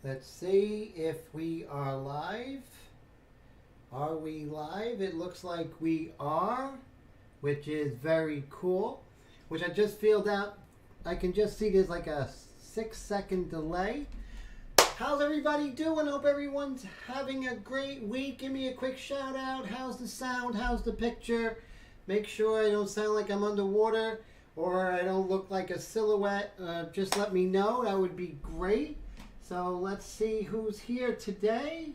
Let's see if we are live. Are we live? It looks like we are, which is very cool. Which I just filled out. I can just see there's like a 6-second delay. How's everybody doing? Hope everyone's having a great week. Give me a quick shout out. How's the sound? How's the picture? Make sure I don't sound like I'm underwater or I don't look like a silhouette. Just let me know. That would be great. So let's see who's here today.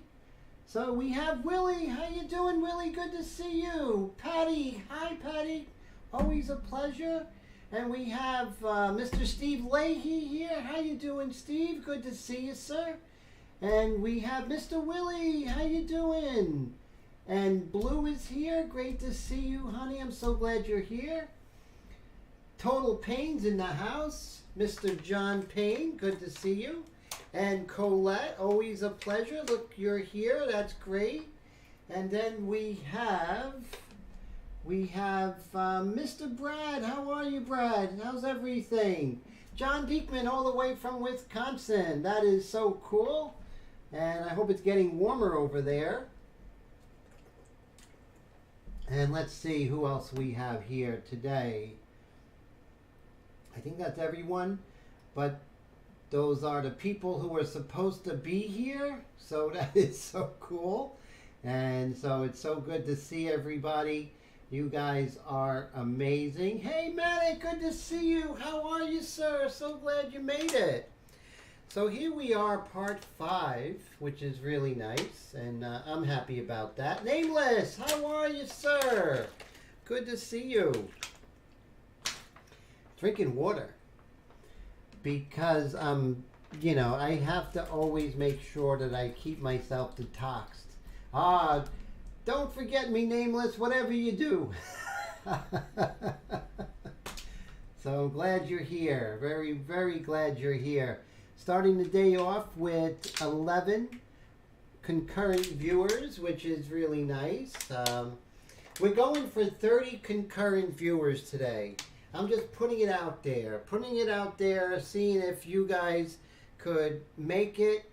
So we have Willie. How you doing, Willie? Good to see you. Patty. Hi, Patty. Always a pleasure. And we have Mr. Steve Leahy here. How you doing, Steve? Good to see you, sir. And we have Mr. Willie. How you doing? And Blue is here. Great to see you, honey. I'm so glad you're here. Total Payne's in the house. Mr. John Payne. Good to see you. And Colette, always a pleasure. Look, you're here. That's great. And then we have Mr. Brad. How are you, Brad? How's everything? John Diekman, all the way from Wisconsin. That is so cool. And I hope it's getting warmer over there. And let's see who else we have here today. I think that's everyone. But those are the people who are supposed to be here. So that is so cool. And so it's so good to see everybody. You guys are amazing. Hey, Matt, good to see you. How are you, sir? So glad you made it. So here we are, part 5, which is really nice, and I'm happy about that. Nameless, how are you, sir? Good to see you. Drinking water. Because, I have to always make sure that I keep myself detoxed. Don't forget me, Nameless, whatever you do. So glad you're here. Very, very glad you're here. Starting the day off with 11 concurrent viewers, which is really nice. We're going for 30 concurrent viewers today. I'm just putting it out there, seeing if you guys could make it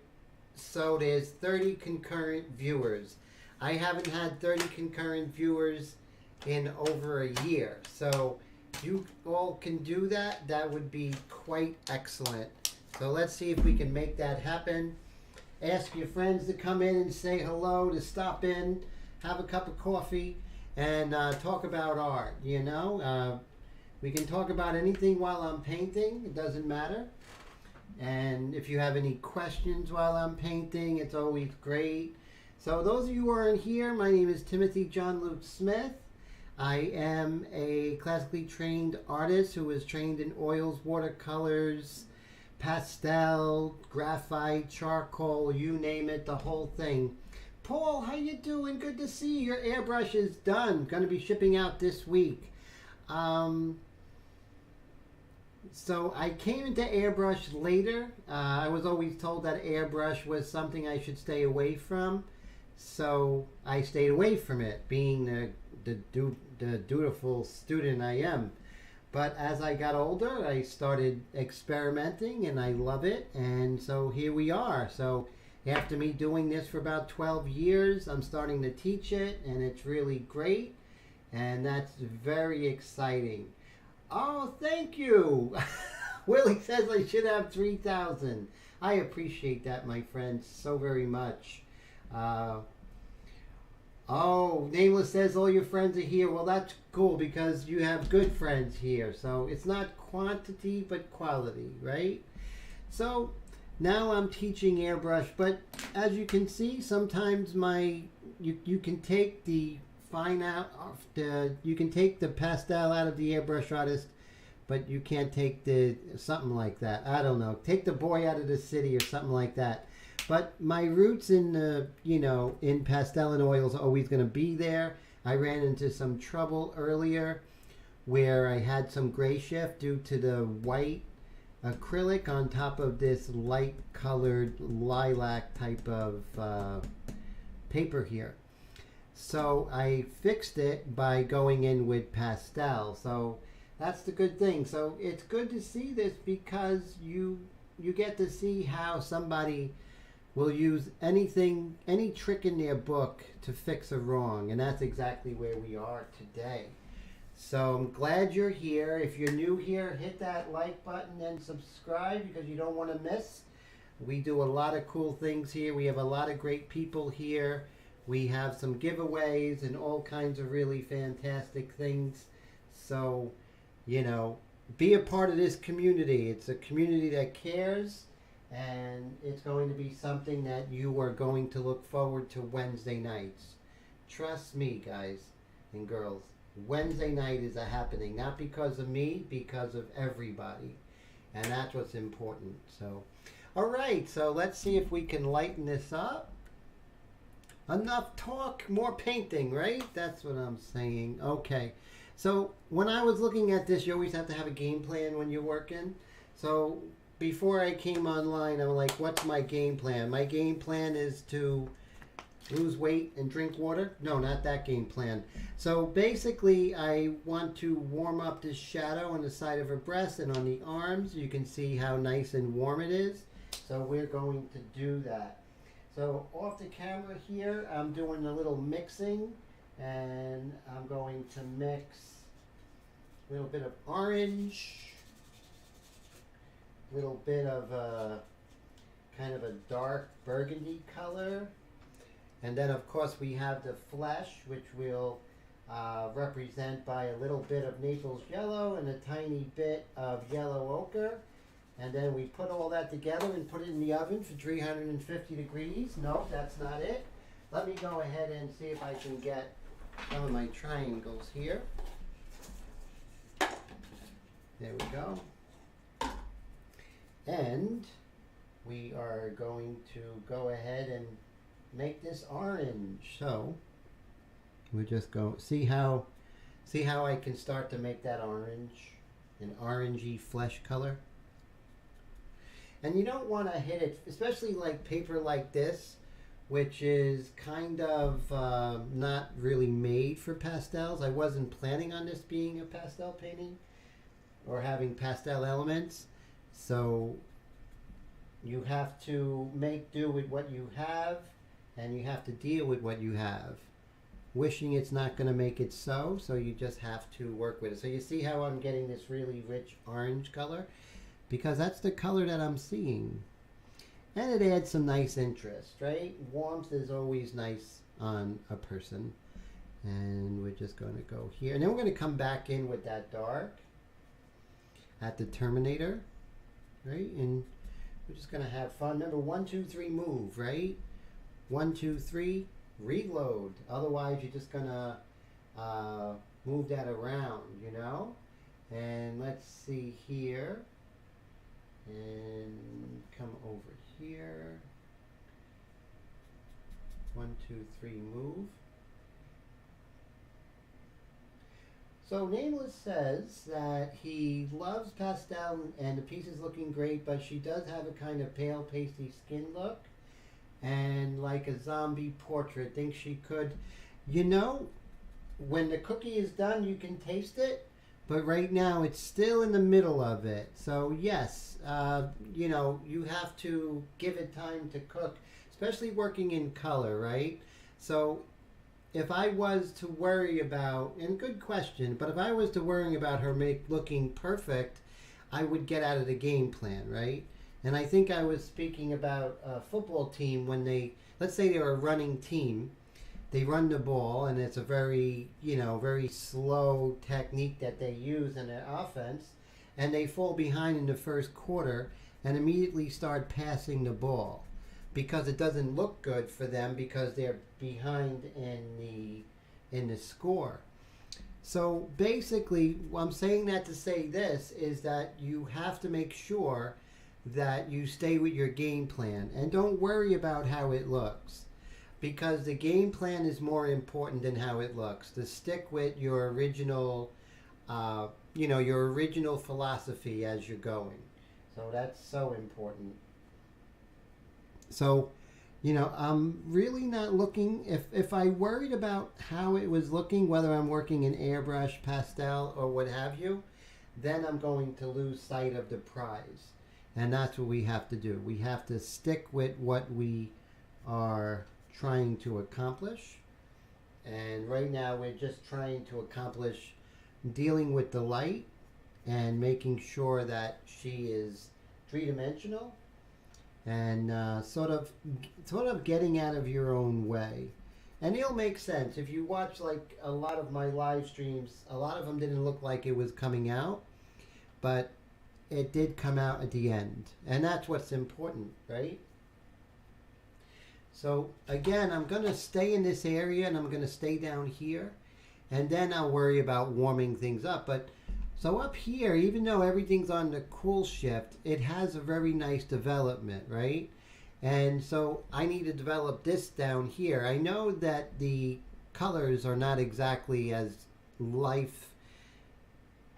so there's 30 concurrent viewers. I haven't had 30 concurrent viewers in over a year. So if you all can do that, that would be quite excellent. So let's see if we can make that happen. Ask your friends to come in and say hello, to stop in, have a cup of coffee, and talk about art, We can talk about anything while I'm painting. It doesn't matter. And if you have any questions while I'm painting, it's always great. So those of you who aren't here, my name is Timothy John Luke Smith. I am a classically trained artist who is trained in oils, watercolors, pastel, graphite, charcoal, you name it, the whole thing. Paul, how you doing? Good to see you. Your airbrush is done. Going to be shipping out this week. So I came into airbrush later. I was always told that airbrush was something I should stay away from. So I stayed away from it, being the dutiful student I am. But as I got older, I started experimenting, and I love it. And so here we are. So after me doing this for about 12 years, I'm starting to teach it, and it's really great. And that's very exciting. Oh, thank you. Willie says I should have 3,000. I appreciate that, my friends, so very much. Nameless says all your friends are here. Well, that's cool because you have good friends here. So it's not quantity, but quality, right? So now I'm teaching airbrush, but as you can see, sometimes you can take the you can take the pastel out of the airbrush artist, but you can't take something like that. I don't know. Take the boy out of the city or something like that. But my roots in in pastel and oils are always going to be there. I ran into some trouble earlier where I had some gray shift due to the white acrylic on top of this light colored lilac type of paper here. So I fixed it by going in with pastel. So that's the good thing. So it's good to see this because you get to see how somebody will use anything, any trick in their book to fix a wrong. And that's exactly where we are today. So I'm glad you're here. If you're new here, hit that like button and subscribe because you don't want to miss. We do a lot of cool things here. We have a lot of great people here. We have some giveaways and all kinds of really fantastic things. So, you know, be a part of this community. It's a community that cares, and it's going to be something that you are going to look forward to Wednesday nights. Trust me, guys and girls. Wednesday night is a happening, not because of me, because of everybody. And that's what's important. So, all right, so let's see if we can lighten this up. Enough talk, more painting, right? That's what I'm saying. Okay. So when I was looking at this, you always have to have a game plan when you're working. So before I came online, I'm like, what's my game plan? My game plan is to lose weight and drink water. No, not that game plan. So basically, I want to warm up this shadow on the side of her breast and on the arms. You can see how nice and warm it is. So we're going to do that. So off the camera here, I'm doing a little mixing, and I'm going to mix a little bit of orange, a little bit of a kind of a dark burgundy color. And then, of course, we have the flesh, which we'll represent by a little bit of Naples yellow and a tiny bit of yellow ochre. And then we put all that together and put it in the oven for 350 degrees. No, that's not it. Let me go ahead and see if I can get some of my triangles here. There we go. And we are going to go ahead and make this orange. So we just go see how I can start to make that orange, an orangey flesh color. And you don't want to hit it, especially like paper like this, which is kind of not really made for pastels. I wasn't planning on this being a pastel painting or having pastel elements. So you have to make do with what you have, and you have to deal with what you have. Wishing it's not going to make it so you just have to work with it. So you see how I'm getting this really rich orange color? Because that's the color that I'm seeing. And it adds some nice interest, right? Warmth is always nice on a person. And we're just going to go here. And then we're going to come back in with that dark at the terminator, right? And we're just going to have fun. Remember, 1, 2, 3, move, right? 1, 2, 3, reload. Otherwise, you're just going to move that around, you know? And let's see here. And come over here. 1, 2, 3, move. So Nameless says that he loves pastel and the piece is looking great, but she does have a kind of pale, pasty skin look. And like a zombie portrait, thinks she could, you know, when the cookie is done, you can taste it. But right now, it's still in the middle of it. So yes, you know, you have to give it time to cook, especially working in color, right? So if I was to worry about, and good question, but if I was to worry about her looking perfect, I would get out of the game plan, right? And I think I was speaking about a football team when they, let's say they're a running team. They run the ball, and it's a very, you know, very slow technique that they use in their offense, and they fall behind in the first quarter and immediately start passing the ball because it doesn't look good for them because they're behind in the score. So basically, I'm saying that to say this is that you have to make sure that you stay with your game plan and don't worry about how it looks. Because the game plan is more important than how it looks. To stick with your original, you know, your original philosophy as you're going. So that's so important. So, you know, I'm really not looking, if I worried about how it was looking, whether I'm working in airbrush, pastel, or what have you, then I'm going to lose sight of the prize. And that's what we have to do. We have to stick with what we are trying to accomplish. And right now we're just trying to accomplish dealing with the light and making sure that she is three-dimensional and sort of getting out of your own way. And it'll make sense. If you watch like a lot of my live streams, a lot of them didn't look like it was coming out, but it did come out at the end. And that's what's important, right? So again, I'm going to stay in this area and I'm going to stay down here. And then I'll worry about warming things up. But so up here, even though everything's on the cool shift, it has a very nice development, right? And so I need to develop this down here. I know that the colors are not exactly as life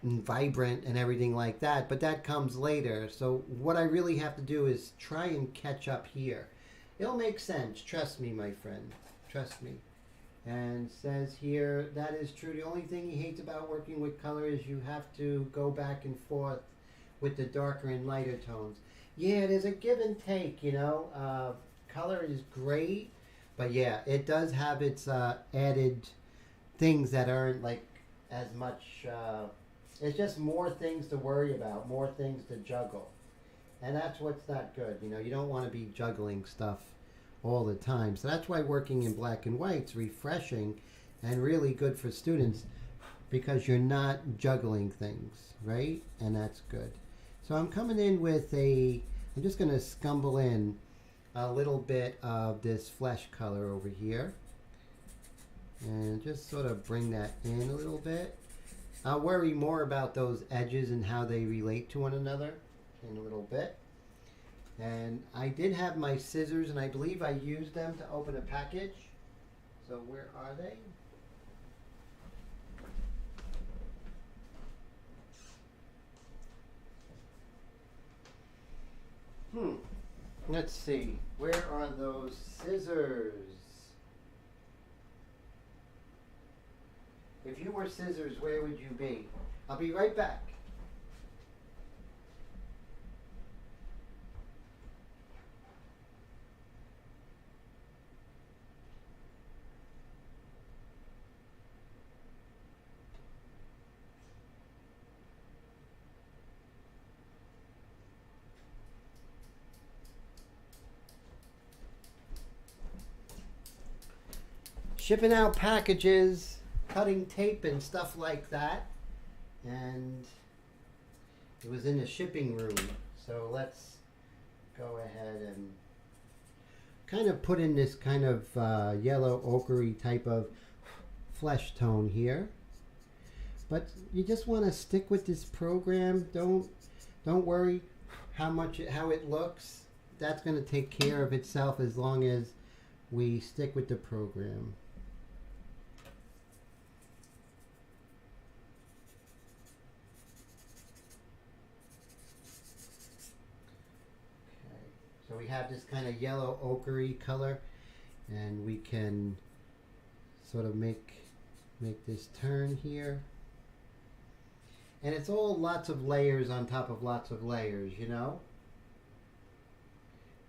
and vibrant and everything like that, but that comes later. So what I really have to do is try and catch up here. It'll make sense. Trust me, my friend. Trust me. And says here, that is true. The only thing he hates about working with color is you have to go back and forth with the darker and lighter tones. Yeah, there's a give and take, you know. Color is great, but yeah, it does have its added things that aren't like as much. It's just more things to worry about, more things to juggle. And that's what's not good. You know, you don't want to be juggling stuff all the time. So that's why working in black and white's refreshing and really good for students, because you're not juggling things, right? And that's good. So I'm coming in with I'm just going to scumble in a little bit of this flesh color over here. And just sort of bring that in a little bit. I'll worry more about those edges and how they relate to one another in a little bit. And I did have my scissors, and I believe I used them to open a package. So where are they? Let's see. Where are those scissors? If you were scissors, where would you be? I'll be right back. Shipping out packages, cutting tape and stuff like that. And it was in the shipping room. So let's go ahead and kind of put in this kind of yellow ochre type of flesh tone here. But you just want to stick with this program. Don't worry how it looks. That's going to take care of itself as long as we stick with the program. So we have this kind of yellow ochre color, and we can sort of make this turn here. And it's all lots of layers on top of lots of layers, you know?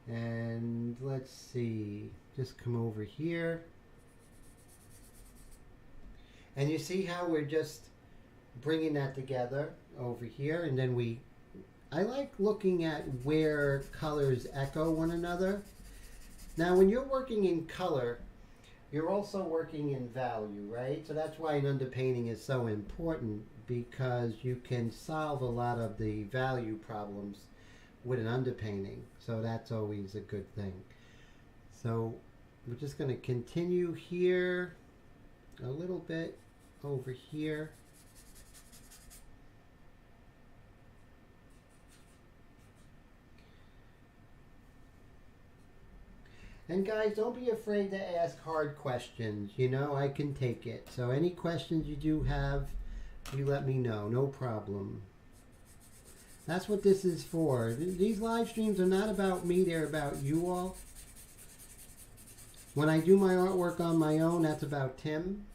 And let's see, just come over here. And you see how we're just bringing that together over here, and then I like looking at where colors echo one another. Now, when you're working in color, you're also working in value, right? So that's why an underpainting is so important, because you can solve a lot of the value problems with an underpainting. So that's always a good thing. So we're just going to continue here a little bit over here. And guys, don't be afraid to ask hard questions. You know, I can take it. So any questions you do have, you let me know. No problem. That's what this is for. These live streams are not about me. They're about you all. When I do my artwork on my own, that's about Tim.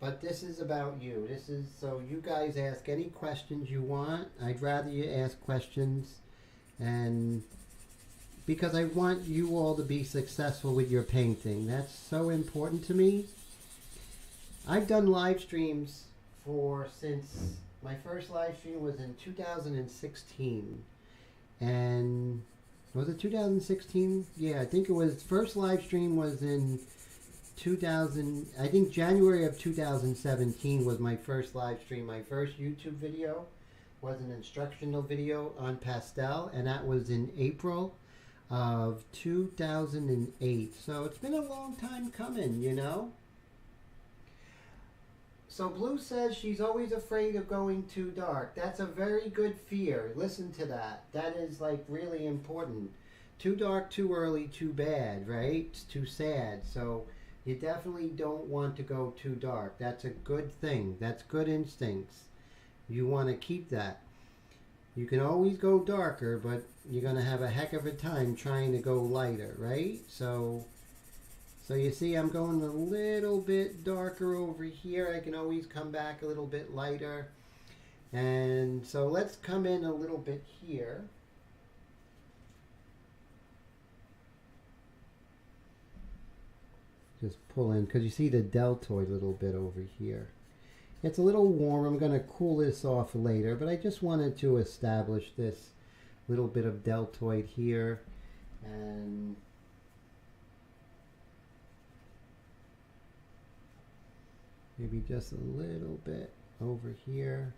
But this is about you. This is so you guys ask any questions you want. I'd rather you ask questions And because I want you all to be successful with your painting. That's so important to me. I've done live streams since my first live stream was in 2016. And was it 2016? Yeah, I think it was. First live stream was in 2000. I think January of 2017 was my first live stream. My first YouTube video was an instructional video on pastel, and that was in April of 2008. So it's been a long time coming, you know. So Blue says she's always afraid of going too dark. That's a very good fear. Listen to that. That is like really important. Too dark, too early, too bad, right? It's too sad. So you definitely don't want to go too dark. That's a good thing. That's good instincts. You want to keep that. You can always go darker, but you're going to have a heck of a time trying to go lighter, right? So you see I'm going a little bit darker over here. I can always come back a little bit lighter. And so let's come in a little bit here. Just pull in, because you see the deltoid a little bit over here. It's a little warm. I'm going to cool this off later, but I just wanted to establish this little bit of deltoid here. And maybe just a little bit over here.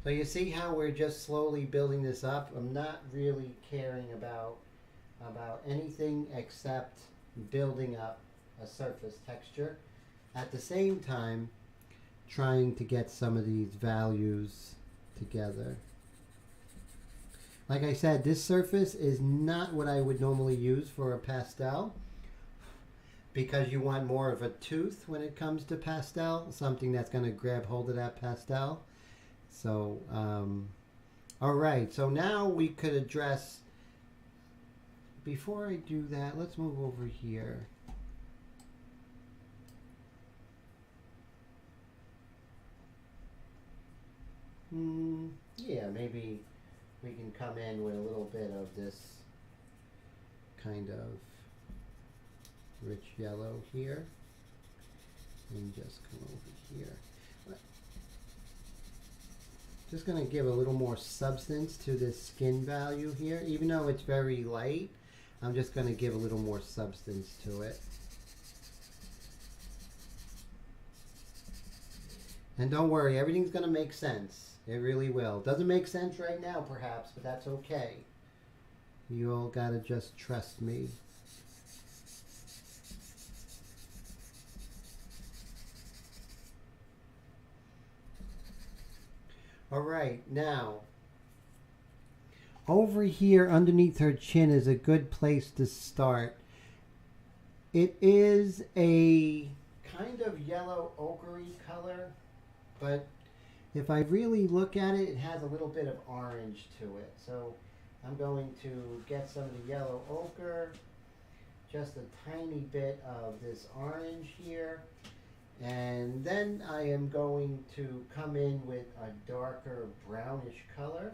So you see how we're just slowly building this up. I'm not really caring about anything except building up a surface texture. At the same time, trying to get some of these values together. Like I said, this surface is not what I would normally use for a pastel, because you want more of a tooth when it comes to pastel, something that's going to grab hold of that pastel. So, all right, so now we could address, before I do that, let's move over here. Yeah, maybe we can come in with a little bit of this kind of rich yellow here, and just come over here. Just going to give a little more substance to this skin value here. Even though it's very light, I'm just going to give a little more substance to it. And don't worry, everything's going to make sense. It really will. Doesn't make sense right now, perhaps, but that's okay. You all got to just trust me. All right, now, over here underneath her chin is a good place to start. It is a kind of yellow ochre color, but if I really look at it, it has a little bit of orange to it. So I'm going to get some of the yellow ochre, just a tiny bit of this orange here. And then I am going to come in with a darker brownish color.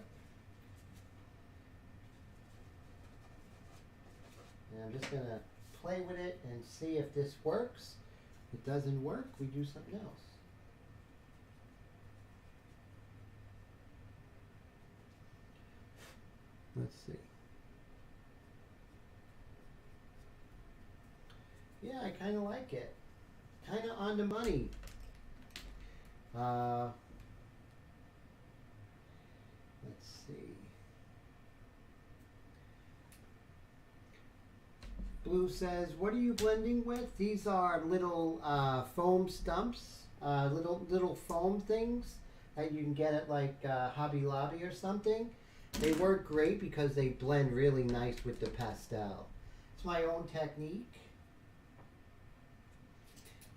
And I'm just going to play with it and see if this works. If it doesn't work, we do something else. Let's see. Yeah, I kind of like it. Kind of on the money. Let's see. Blue says, what are you blending with? These are little foam stumps, little foam things that you can get at like Hobby Lobby or something. They work great because they blend really nice with the pastel. It's my own technique.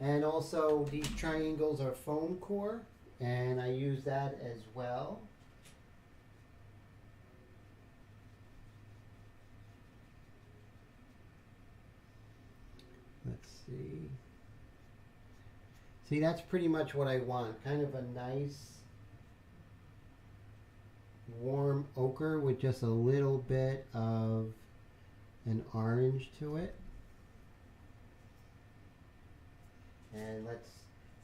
And also these triangles are foam core, and I use that as well. Let's see. See, that's pretty much what I want. Kind of a nice warm ochre with just a little bit of an orange to it. And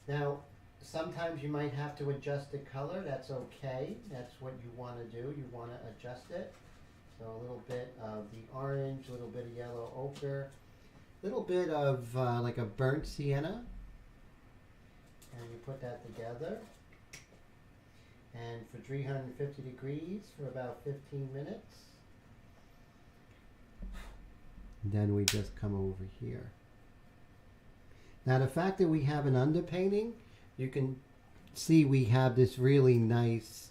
now sometimes you might have to adjust the color. That's okay. That's what you want to do. You want to adjust it. So a little bit of the orange, a little bit of yellow ochre, a little bit of like a burnt sienna. And you put that together. And for 350 degrees for about 15 minutes. Then we just come over here. Now the fact that we have an underpainting, you can see we have this really nice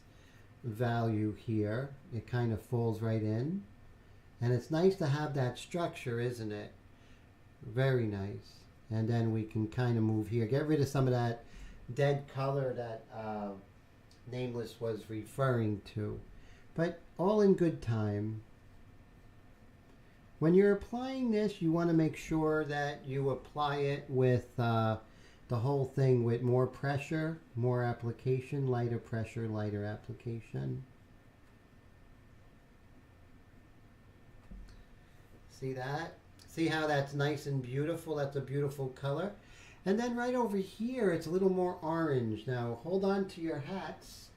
value here. It kind of falls right in. And it's nice to have that structure, isn't it? Very nice. And then we can kind of move here. Get rid of some of that dead color that Nameless was referring to. But all in good time. When you're applying this, you want to make sure that you apply it with the whole thing with more pressure, more application, lighter pressure, lighter application. See that? See how that's nice and beautiful? That's a beautiful color. And then right over here, it's a little more orange. Now, hold on to your hats,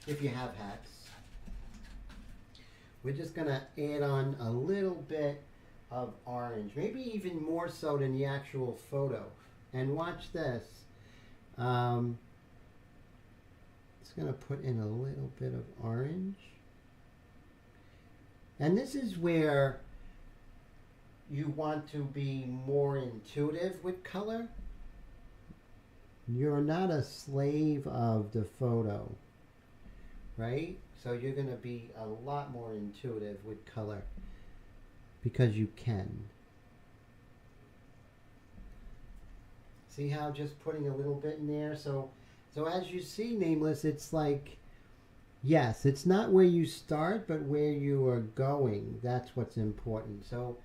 if you have hats. We're just going to add on a little bit of orange, maybe even more so than the actual photo. And watch this. It's going to put in a little bit of orange. And this is where you want to be more intuitive with color. You're not a slave of the photo, right? So you're going to be a lot more intuitive with color because you can. See how just putting a little bit in there? So as you see, Nameless, it's like, yes, it's not where you start, but where you are going. That's what's important. So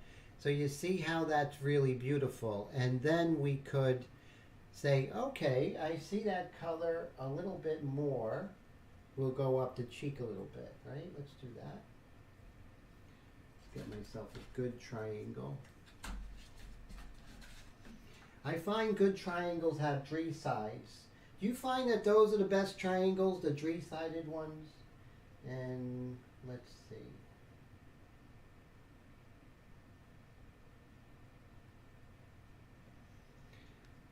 you see how that's really beautiful. And then we could say, okay, I see that color a little bit more. We'll go up the cheek a little bit, right? Let's do that. Let's get myself a good triangle. I find good triangles have three sides. Do you find that those are the best triangles, the three-sided ones? And let's see.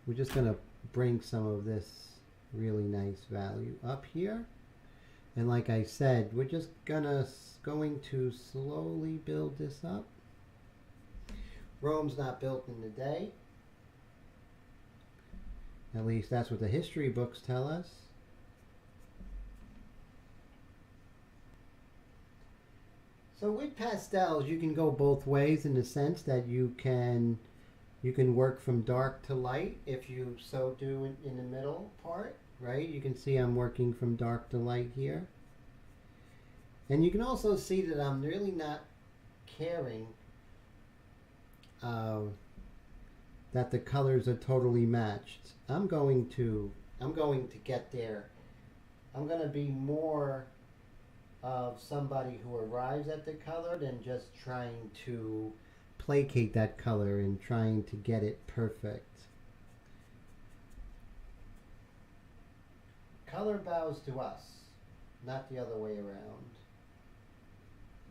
We're just going to bring some of this really nice value up here. And like I said, we're just going to slowly build this up. Rome's not built in a day. At least that's what the history books tell us. So with pastels, you can go both ways in the sense that you can work from dark to light if you so do in the middle part, right? You can see I'm working from dark to light here. And you can also see that I'm really not caring that the colors are totally matched. I'm going to get there. I'm going to be more of somebody who arrives at the color than just trying to placate that color and trying to get it perfect. Color bows to us, not the other way around.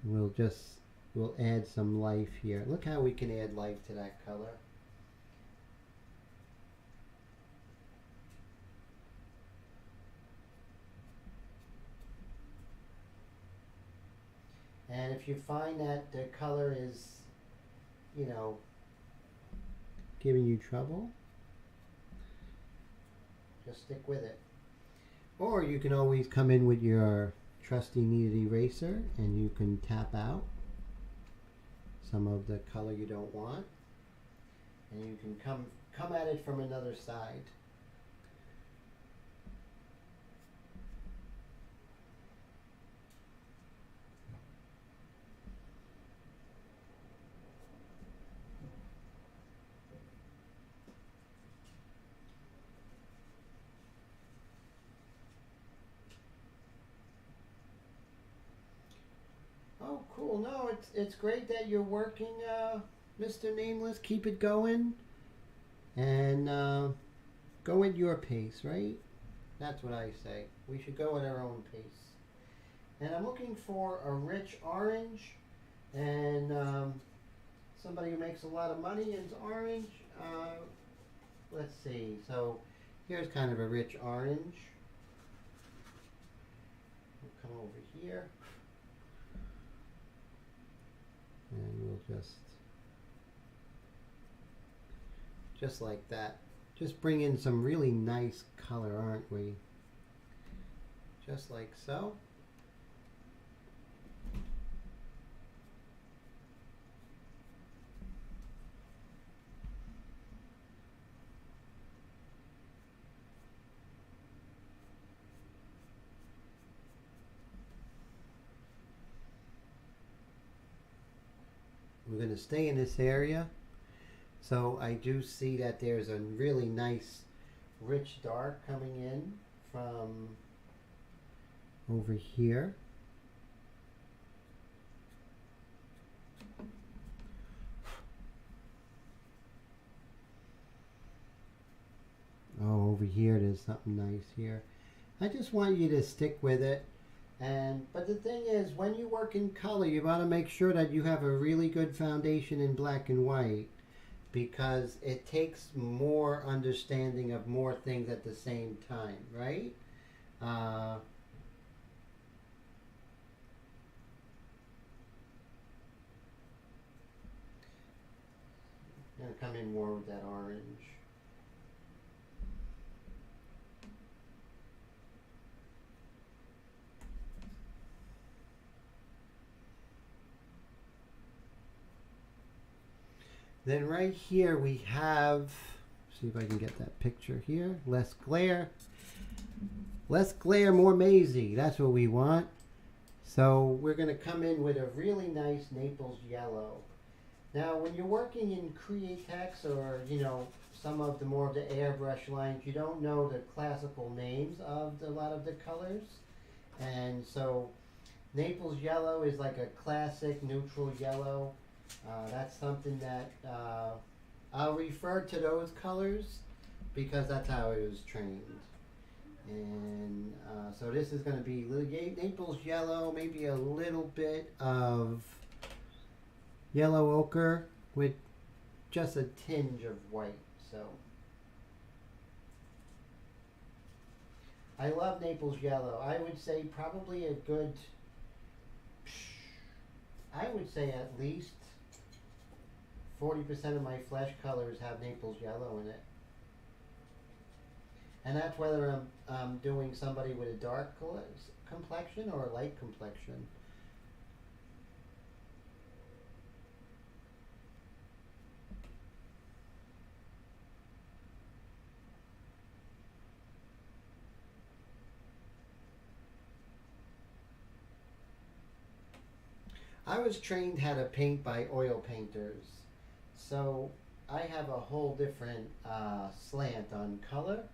We'll add some life here. Look how we can add life to that color. And if you find that the color is, you know, giving you trouble, just stick with it. Or you can always come in with your trusty kneaded eraser and you can tap out some of the color you don't want. And you can come at it from another side. cool. No, it's great that you're working, Mr. Nameless. Keep it going. And go at your pace, right? That's what I say. We should go at our own pace. And I'm looking for a rich orange. And somebody who makes a lot of money is orange. Let's see. So here's kind of a rich orange. We'll come over here. And we'll just like that. Just bring in some really nice color, aren't we? Just like so. We're going to stay in this area. So I do see that there's a really nice rich dark coming in from over here. Oh, over here there's something nice here. I just want you to stick with it. But the thing is, when you work in color, you want to make sure that you have a really good foundation in black and white, because it takes more understanding of more things at the same time, right? I'm going to come in more with that orange. Then right here we have, see if I can get that picture here, less glare. Less glare, more mazy, that's what we want. So we're going to come in with a really nice Naples yellow. Now when you're working in Createx or, you know, some of the more of the airbrush lines, you don't know the classical names of a lot of the colors. And so Naples yellow is like a classic neutral yellow. That's something that I'll refer to those colors because that's how I was trained. And so this is going to be Naples yellow, maybe a little bit of yellow ochre with just a tinge of white. So I love Naples yellow. I would say probably a good, I would say at least 40% of my flesh colors have Naples yellow in it. And that's whether I'm doing somebody with a dark complexion or a light complexion. I was trained how to paint by oil painters. So I have a whole different slant on color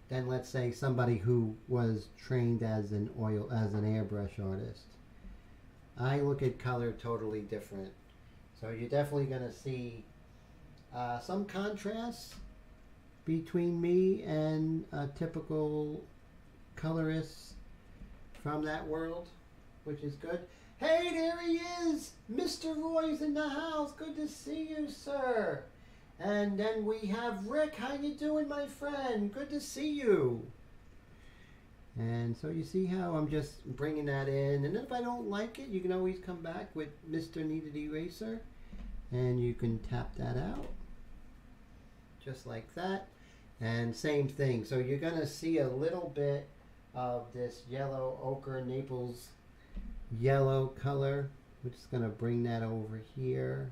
than, let's say, somebody who was trained as an airbrush artist. I look at color totally different. So you're definitely going to see some contrast between me and a typical colorist from that world, which is good. Hey, there he is! Mr. Roy's in the house. Good to see you, sir. And then we have Rick. How you doing, my friend? Good to see you. And so you see how I'm just bringing that in. And if I don't like it, you can always come back with Mr. Kneaded Eraser. And you can tap that out. Just like that. And same thing. So you're going to see a little bit of this yellow ochre Naples yellow color. We're just going to bring that over here.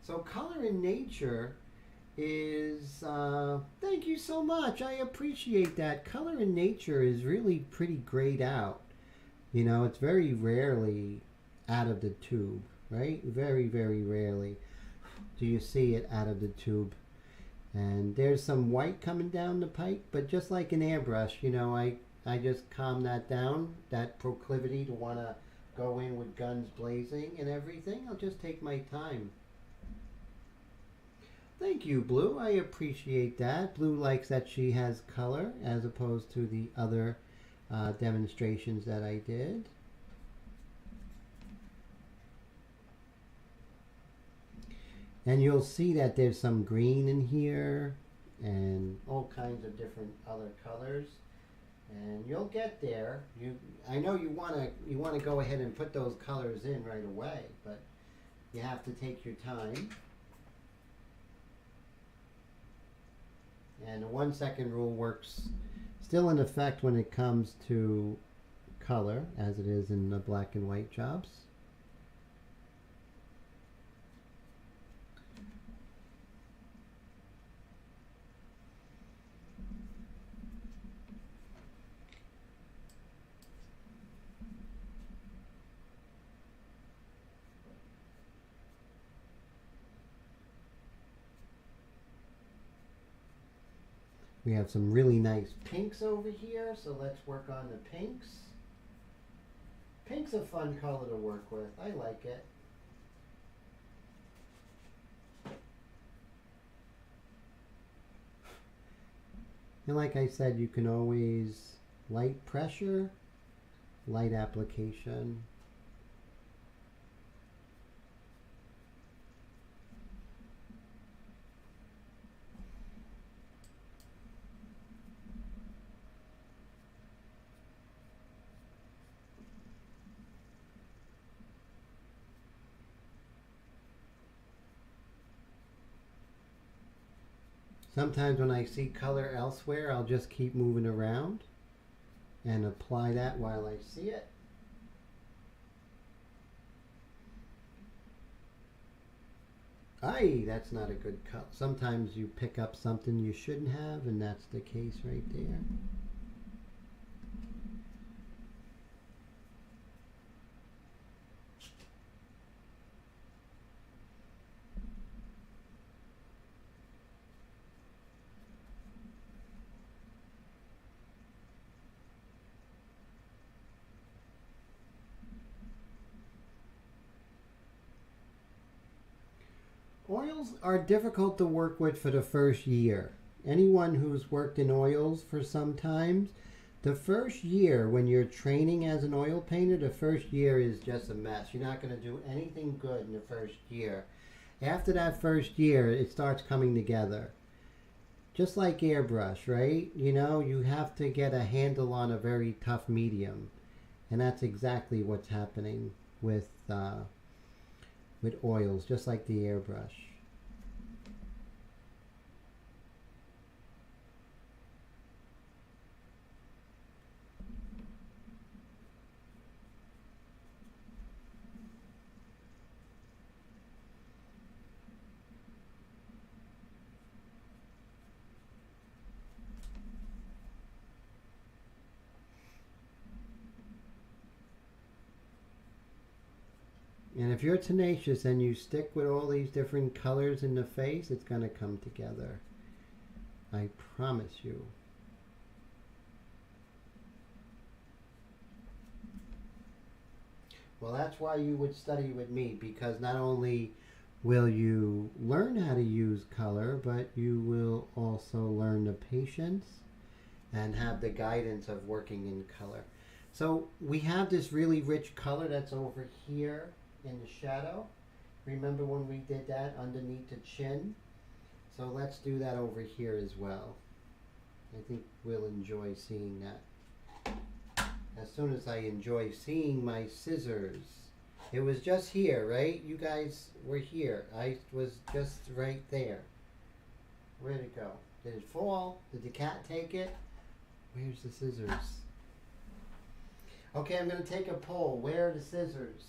So color in nature is, thank you so much. I appreciate that. Color in nature is really pretty grayed out. You know, it's very rarely out of the tube, right? Very, very rarely do you see it out of the tube. And there's some white coming down the pipe, but just like an airbrush, you know, I I just calm that down, that proclivity to want to go in with guns blazing and everything. I'll just take my time. Thank you, Blue. I appreciate that. Blue likes that she has color as opposed to the other demonstrations that I did. And you'll see that there's some green in here and all kinds of different other colors. And you'll get there. I know you want to go ahead and put those colors in right away, but you have to take your time. And the 1 second rule works still in effect when it comes to color, as it is in the black and white jobs. We have some really nice pinks over here, so let's work on the pinks. Pink's a fun color to work with. I like it. And like I said, you can always light pressure, light application. Sometimes when I see color elsewhere, I'll just keep moving around and apply that while I see it. Aye, that's not a good color. Sometimes you pick up something you shouldn't have, and that's the case right there. Oils are difficult to work with for the first year. Anyone who's worked in oils for some time, the first year when you're training as an oil painter, the first year is just a mess. You're not going to do anything good in the first year. After that first year, it starts coming together. Just like airbrush, right? You know, you have to get a handle on a very tough medium. And that's exactly what's happening with oils, just like the airbrush. And if you're tenacious and you stick with all these different colors in the face, it's going to come together. I promise you. Well, that's why you would study with me, because not only will you learn how to use color, but you will also learn the patience and have the guidance of working in color. So we have this really rich color that's over here in the shadow. Remember when we did that underneath the chin? So let's do that over here as well. I think we'll enjoy seeing that. As soon as I enjoy seeing my scissors. It was just here, right? You guys were here. I was just right there. Where'd it go? Did it fall? Did the cat take it? Where's the scissors? Okay, I'm going to take a poll. Where are the scissors?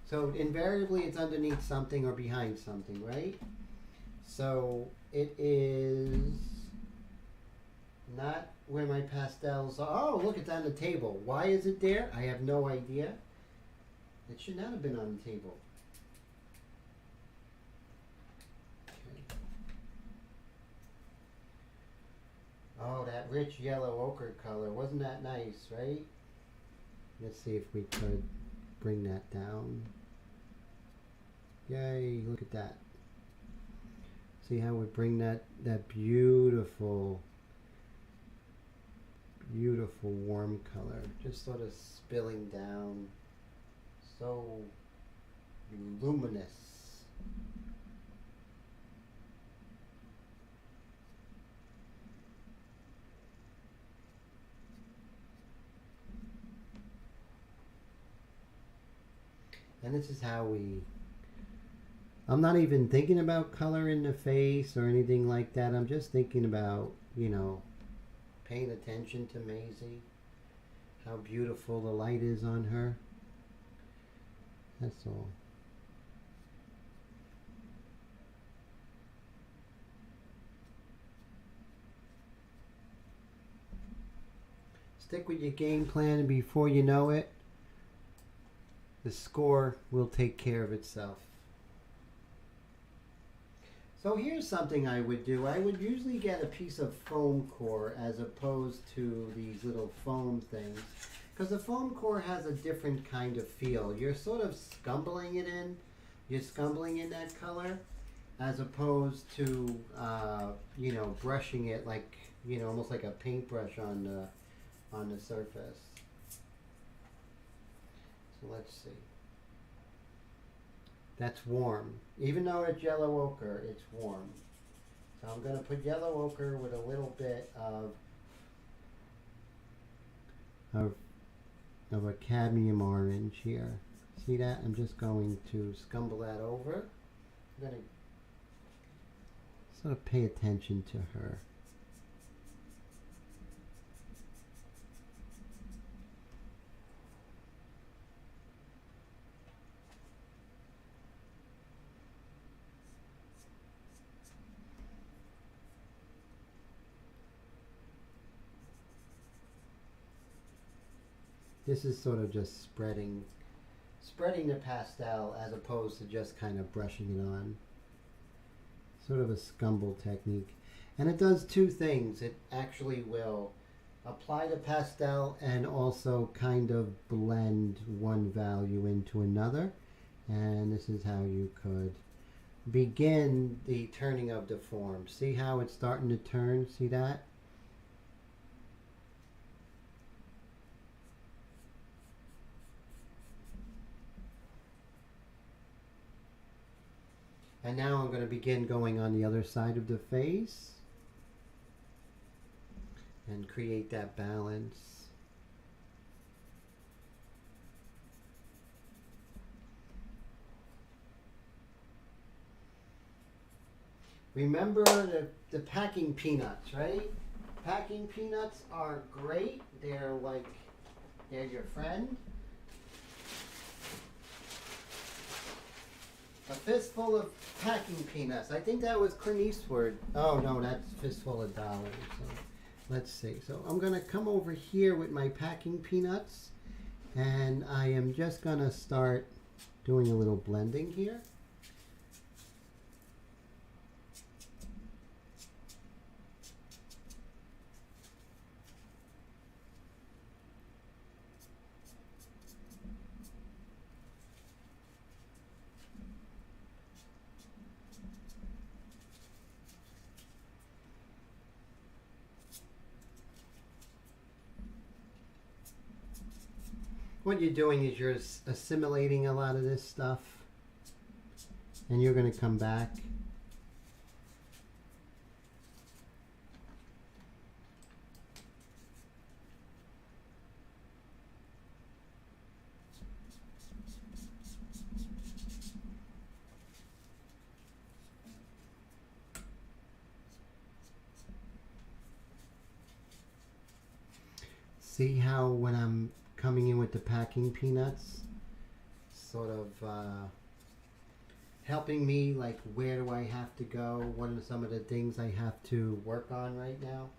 So invariably it's underneath something or behind something, right? So it is not where my pastels are. Oh, look, it's on the table. Why is it there? I have no idea. It should not have been on the table. Okay. Oh, that rich yellow ochre color. Wasn't that nice, right? Let's see if we could bring that down. Yay, look at that. See how we bring that beautiful, beautiful warm color just sort of spilling down, so luminous. And this is how I'm not even thinking about color in the face or anything like that. I'm just thinking about, you know, paying attention to Maisie. How beautiful the light is on her. That's all. Stick with your game plan, and before you know it, the score will take care of itself. So here's something I would do. I would usually get a piece of foam core as opposed to these little foam things, because the foam core has a different kind of feel. You're sort of scumbling it in. You're scumbling in that color as opposed to, you know, brushing it like, you know, almost like a paintbrush on the surface. So let's see. That's warm. Even though it's yellow ochre, it's warm. So I'm going to put yellow ochre with a little bit of a cadmium orange here. See that? I'm just going to scumble that over. I'm going to sort of pay attention to her. This is sort of just spreading the pastel as opposed to just kind of brushing it on. Sort of a scumble technique. And it does two things. It actually will apply the pastel and also kind of blend one value into another. And this is how you could begin the turning of the form. See how it's starting to turn? See that? And now I'm going to begin going on the other side of the face and create that balance. Remember the packing peanuts, right? Packing peanuts are great. They're your friend. A fistful of packing peanuts. I think that was Clint Eastwood. Oh no, that's Fistful of Dollars. So let's see. So I'm going to come over here with my packing peanuts, and I am just going to start doing a little blending here. What you're doing is you're assimilating a lot of this stuff, and you're going to come back. See how when I'm coming in with the packing peanuts, sort of helping me, like, where do I have to go? What are some of the things I have to work on right now?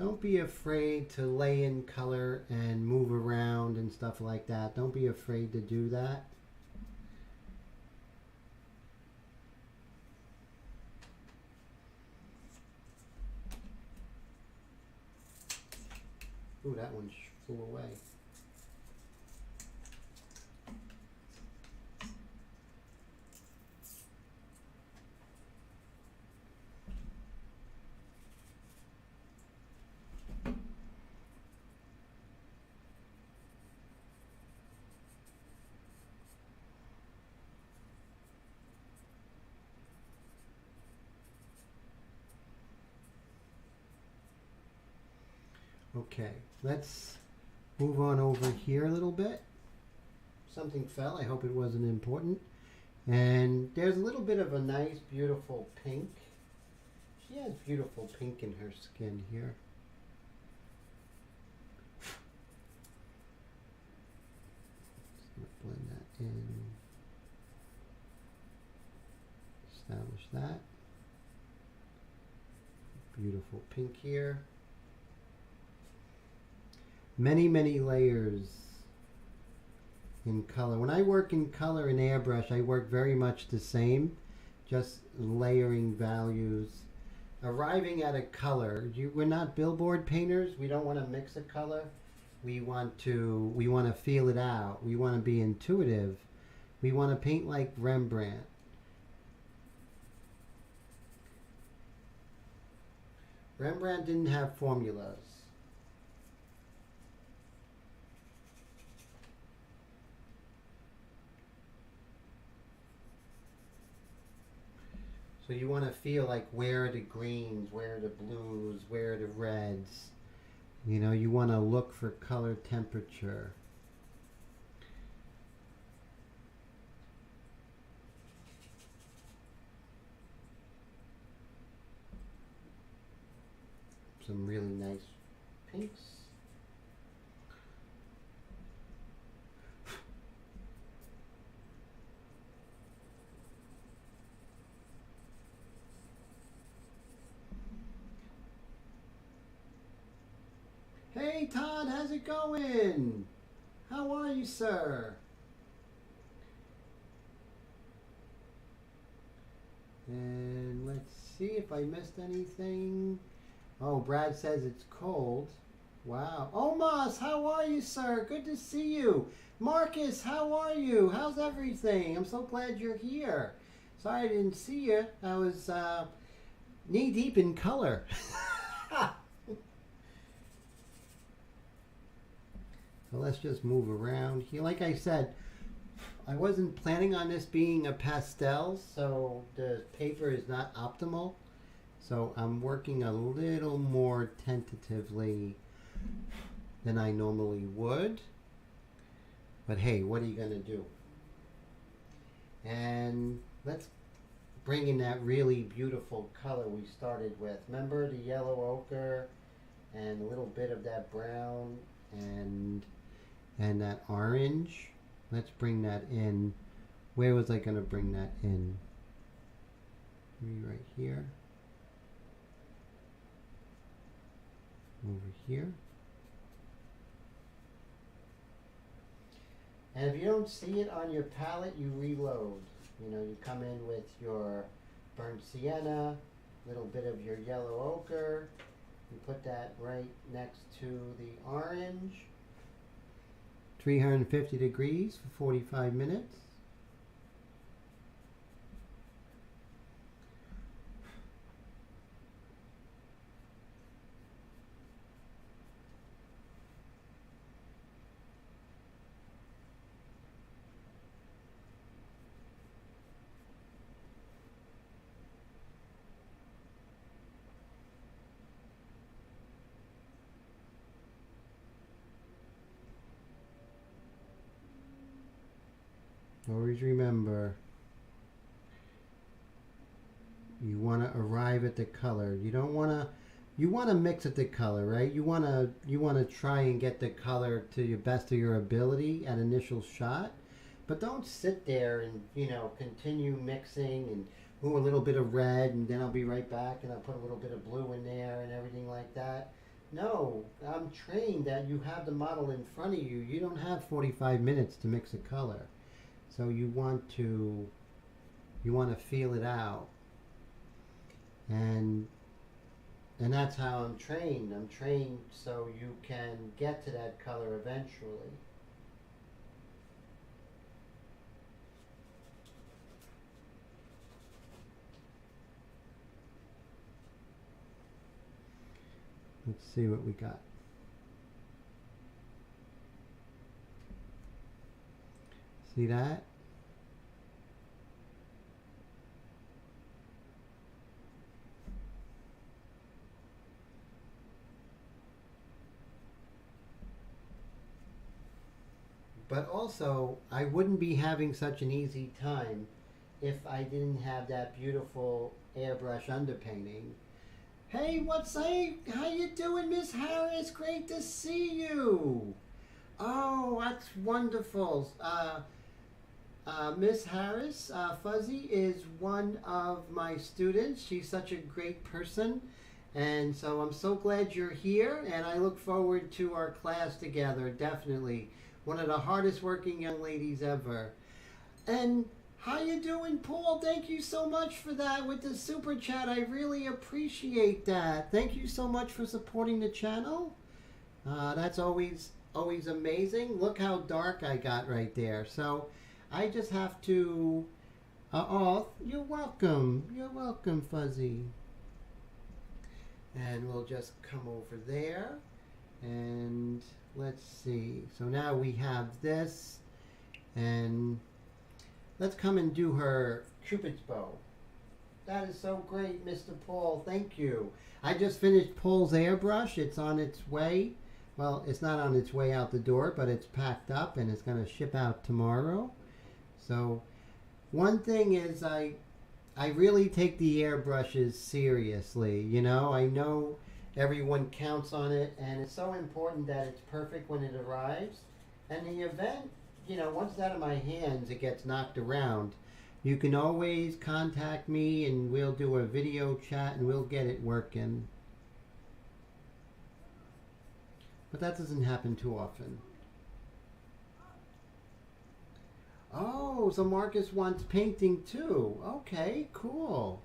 Don't be afraid to lay in color and move around and stuff like that. Don't be afraid to do that. Ooh, that one flew away. Okay, let's move on over here a little bit. Something fell. I hope it wasn't important. And there's a little bit of a nice, beautiful pink. She has beautiful pink in her skin here. Just gonna blend that in. Establish that. Beautiful pink here. Many, many layers in color. When I work in color in airbrush, I work very much the same, just layering values, arriving at a color. We're not billboard painters. We don't want to mix a color. We want to feel it out. We want to be intuitive. We want to paint like Rembrandt. Rembrandt didn't have formulas. So you want to feel like, where are the greens, where are the blues, where are the reds? You know, you want to look for color temperature. Some really nice pinks. Hey Todd, how's it going? How are you, sir? And let's see if I missed anything. Oh, Brad says it's cold. Wow. Omos, how are you, sir? Good to see you. Marcus, how are you? How's everything? I'm so glad you're here. Sorry I didn't see you. I was knee deep in color. So let's just move around here. Like I said, I wasn't planning on this being a pastel, so the paper is not optimal. So I'm working a little more tentatively than I normally would. But hey, what are you going to do? And let's bring in that really beautiful color we started with. Remember the yellow ochre and a little bit of that brown and that orange? Let's bring that in. Where was I going to bring that in? Maybe right here. Over here. And if you don't see it on your palette, you reload. You know, you come in with your burnt sienna, little bit of your yellow ochre. You put that right next to the orange. 350 degrees for 45 minutes. Always remember, you want to arrive at the color. You don't want to, you want to mix at the color, right? You want to try and get the color to your best of your ability at initial shot, but don't sit there and, you know, continue mixing and a little bit of red and then I'll be right back and I'll put a little bit of blue in there and everything like that. No, I'm trained that you have the model in front of you. You don't have 45 minutes to mix a color. So you want to feel it out. And that's how I'm trained. I'm trained so you can get to that color eventually. Let's see what we got. See that? But also, I wouldn't be having such an easy time if I didn't have that beautiful airbrush underpainting. Hey, how you doing, Miss Harris? Great to see you. Oh, that's wonderful. Miss Harris, Fuzzy is one of my students. She's such a great person. And so I'm so glad you're here, and I look forward to our class together, definitely. One of the hardest working young ladies ever. And how you doing, Paul? Thank you so much for that with the super chat. I really appreciate that. Thank you so much for supporting the channel. That's always amazing. Look how dark I got right there. So I just have to... oh, you're welcome. You're welcome, Fuzzy. And we'll just come over there. And let's see. So now we have this. And let's come and do her Cupid's bow. That is so great, Mr. Paul. Thank you. I just finished Paul's airbrush. It's on its way. Well, it's not on its way out the door, but it's packed up and it's going to ship out tomorrow. So one thing is I really take the airbrushes seriously. You know, I know everyone counts on it, and it's so important that it's perfect when it arrives. And the event, you know, once it's out of my hands, it gets knocked around. You can always contact me and we'll do a video chat and we'll get it working. But that doesn't happen too often. Oh, so Marcus wants painting too. Okay, cool.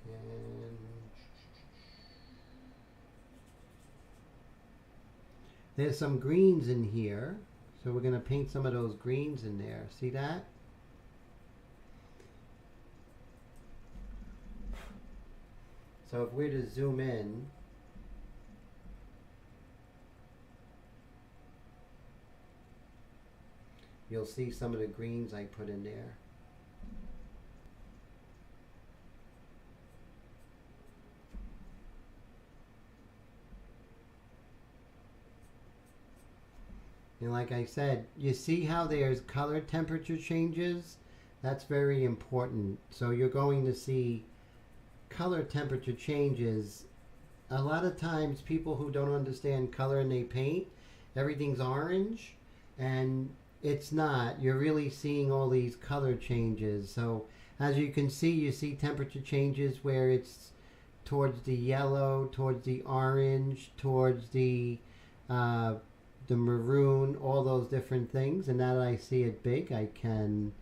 And there's some greens in here. So we're going to paint some of those greens in there. See that? So if we're to zoom in, you'll see some of the greens I put in there. And like I said, you see how there's color temperature changes? That's very important. So you're going to see color temperature changes. A lot of times people who don't understand color and they paint, everything's orange, and it's not. You're really seeing all these color changes. So as you can see, you see temperature changes where it's towards the yellow, towards the orange, towards the maroon, all those different things. And now that I see it big, I can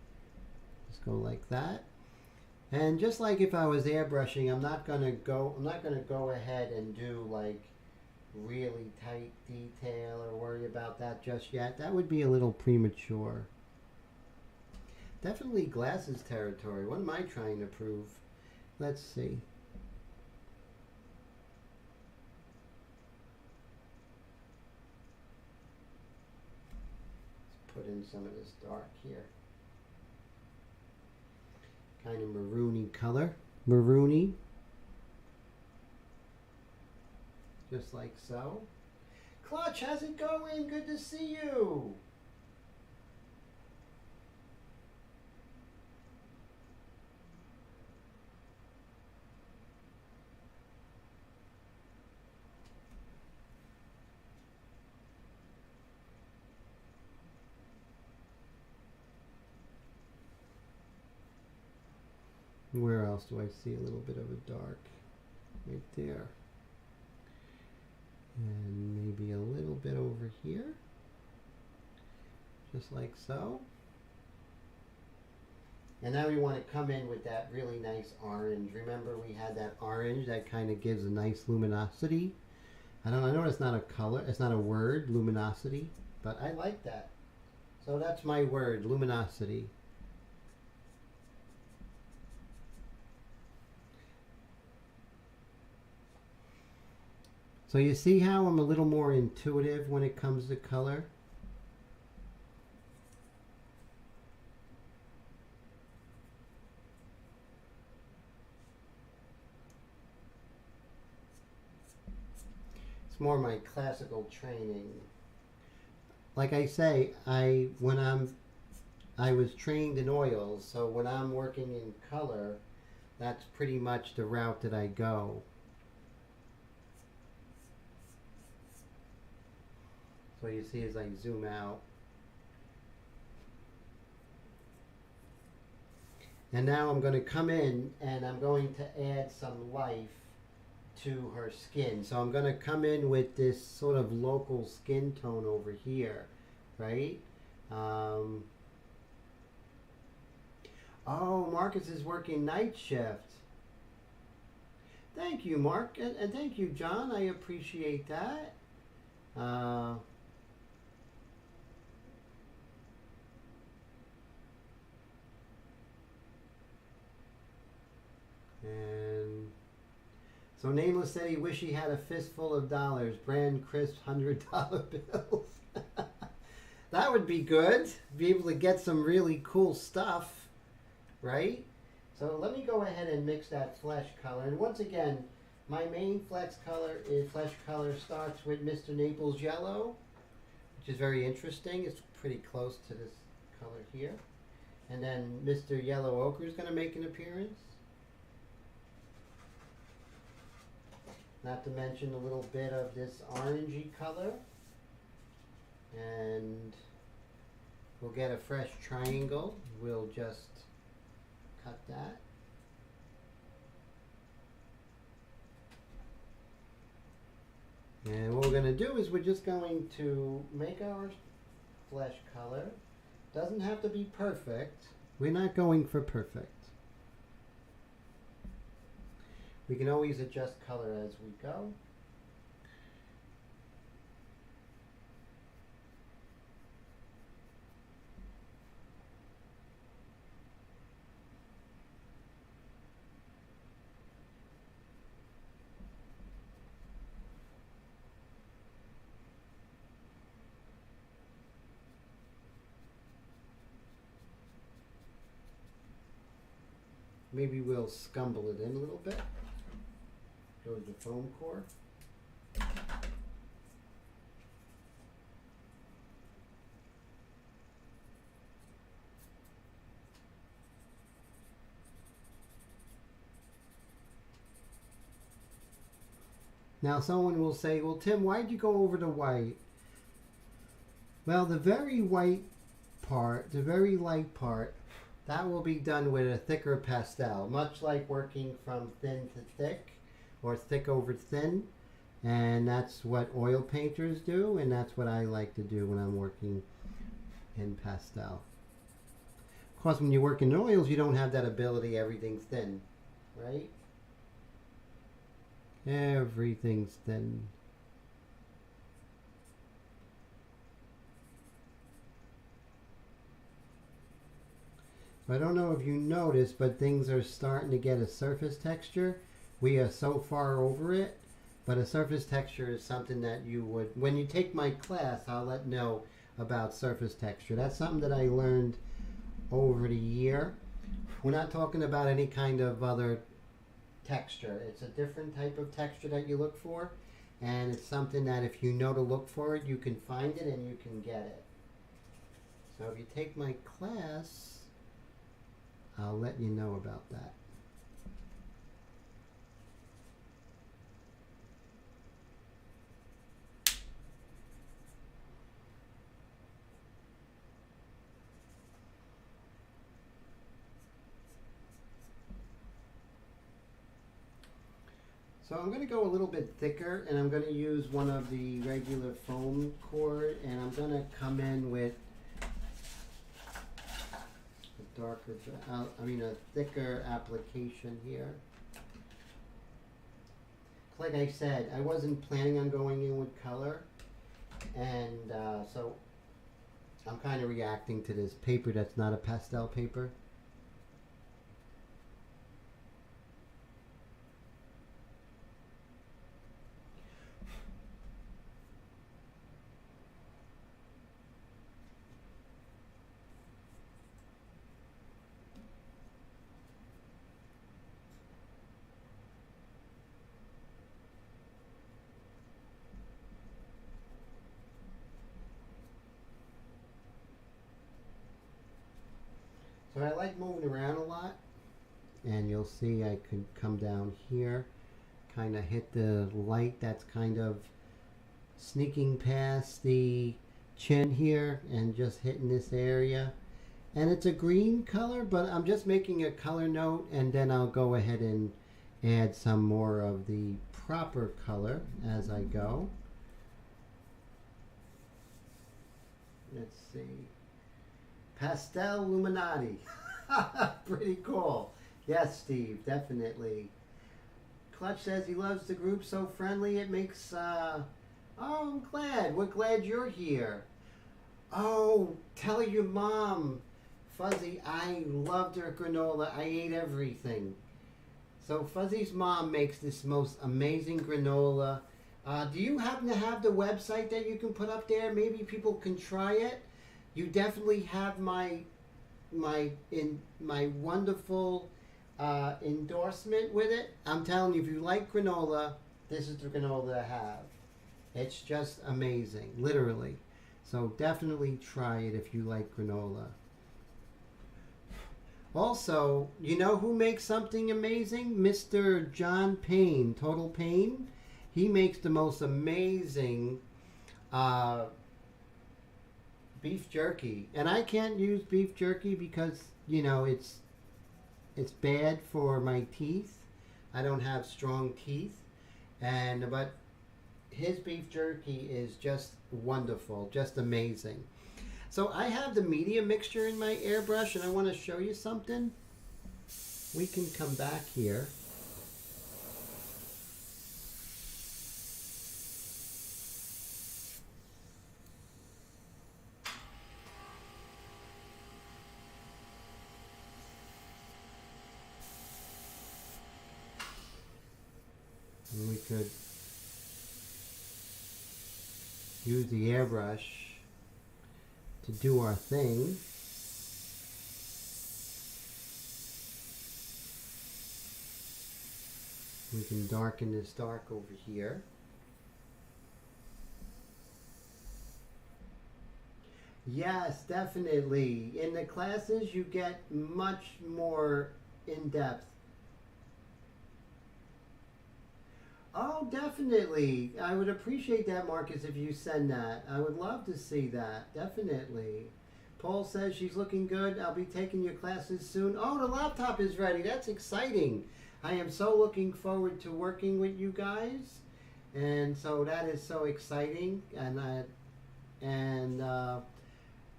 just go like that. And just like if I was airbrushing, I'm not gonna go ahead and do like really tight detail or worry about that just yet. That would be a little premature. Definitely glasses territory. What am I trying to prove? Let's see. Let's put in some of this dark here. Kind of maroony color. Maroony. Just like so. Clutch, how's it going? Good to see you. Where else do I see a little bit of a dark? Right there. And maybe a little bit over here. Just like so. And now we want to come in with that really nice orange. Remember we had that orange that kind of gives a nice luminosity. I know it's not a color, it's not a word, luminosity, but I like that. So that's my word, luminosity. So you see how I'm a little more intuitive when it comes to color? It's more my classical training. Like I say, I was trained in oils, so when I'm working in color, that's pretty much the route that I go. So you see as I zoom out. And now I'm going to come in and I'm going to add some life to her skin. So I'm going to come in with this sort of local skin tone over here, right? Oh, Marcus is working night shift. Thank you, Mark. And thank you, John. I appreciate that. And so Nameless said he wish he had a fistful of dollars, brand crisp $100 bills. That would be good. Be able to get some really cool stuff, right? So let me go ahead and mix that flesh color. And once again, my main flesh color starts with Mr. Naples Yellow, which is very interesting. It's pretty close to this color here. And then Mr. Yellow Ochre is going to make an appearance. Not to mention a little bit of this orangey color. And we'll get a fresh triangle. We'll just cut that. And what we're going to do is we're just going to make our flesh color. Doesn't have to be perfect. We're not going for perfect. We can always adjust color as we go. Maybe we'll scumble it in a little bit. Goes the foam core. Now someone will say, well, Tim, why'd you go over to white? Well, the very white part, the very light part, that will be done with a thicker pastel, much like working from thin to thick or thick over thin. And that's what oil painters do, and that's what I like to do when I'm working in pastel. Of course, when you work in oils, you don't have that ability. Everything's thin, right? Everything's thin. I don't know if you noticed, but things are starting to get a surface texture. We are so far over it, but a surface texture is something that you would, when you take my class, I'll let know about surface texture. That's something that I learned over the year. We're not talking about any kind of other texture. It's a different type of texture that you look for, and it's something that if you know to look for it, you can find it and you can get it. So if you take my class, I'll let you know about that. So I'm going to go a little bit thicker, and I'm going to use one of the regular foam cord, and I'm going to come in with a darker, a thicker application here. Like I said, I wasn't planning on going in with color, and so I'm kind of reacting to this paper that's not a pastel paper. So I like moving around a lot, and you'll see I could come down here, kind of hit the light that's kind of sneaking past the chin here and just hitting this area. And it's a green color, but I'm just making a color note, and then I'll go ahead and add some more of the proper color as I go. Let's see. Pastel Illuminati. Pretty cool. Yes, Steve, definitely. Clutch says he loves the group, so friendly. It makes, oh, I'm glad. We're glad you're here. Oh, tell your mom, Fuzzy, I loved her granola. I ate everything. So Fuzzy's mom makes this most amazing granola. Do you happen to have the website that you can put up there? Maybe people can try it. You definitely have my wonderful endorsement with it. I'm telling you, if you like granola, this is the granola to have. It's just amazing, literally. So definitely try it if you like granola. Also, you know who makes something amazing? Mr. John Payne, Total Payne. He makes the most amazing beef jerky, and I can't use beef jerky because, you know, it's bad for my teeth. I don't have strong teeth, but his beef jerky is just wonderful, just amazing. So I have the media mixture in my airbrush, and I want to show you something. We can come back here. And we could use the airbrush to do our thing. We can darken this dark over here. Yes, definitely. In the classes you get much more in-depth. Oh, definitely. I would appreciate that, Marcus, if you send that. I would love to see that. Definitely. Paul says she's looking good. I'll be taking your classes soon. Oh, the laptop is ready. That's exciting. I am so looking forward to working with you guys. And so that is so exciting. And I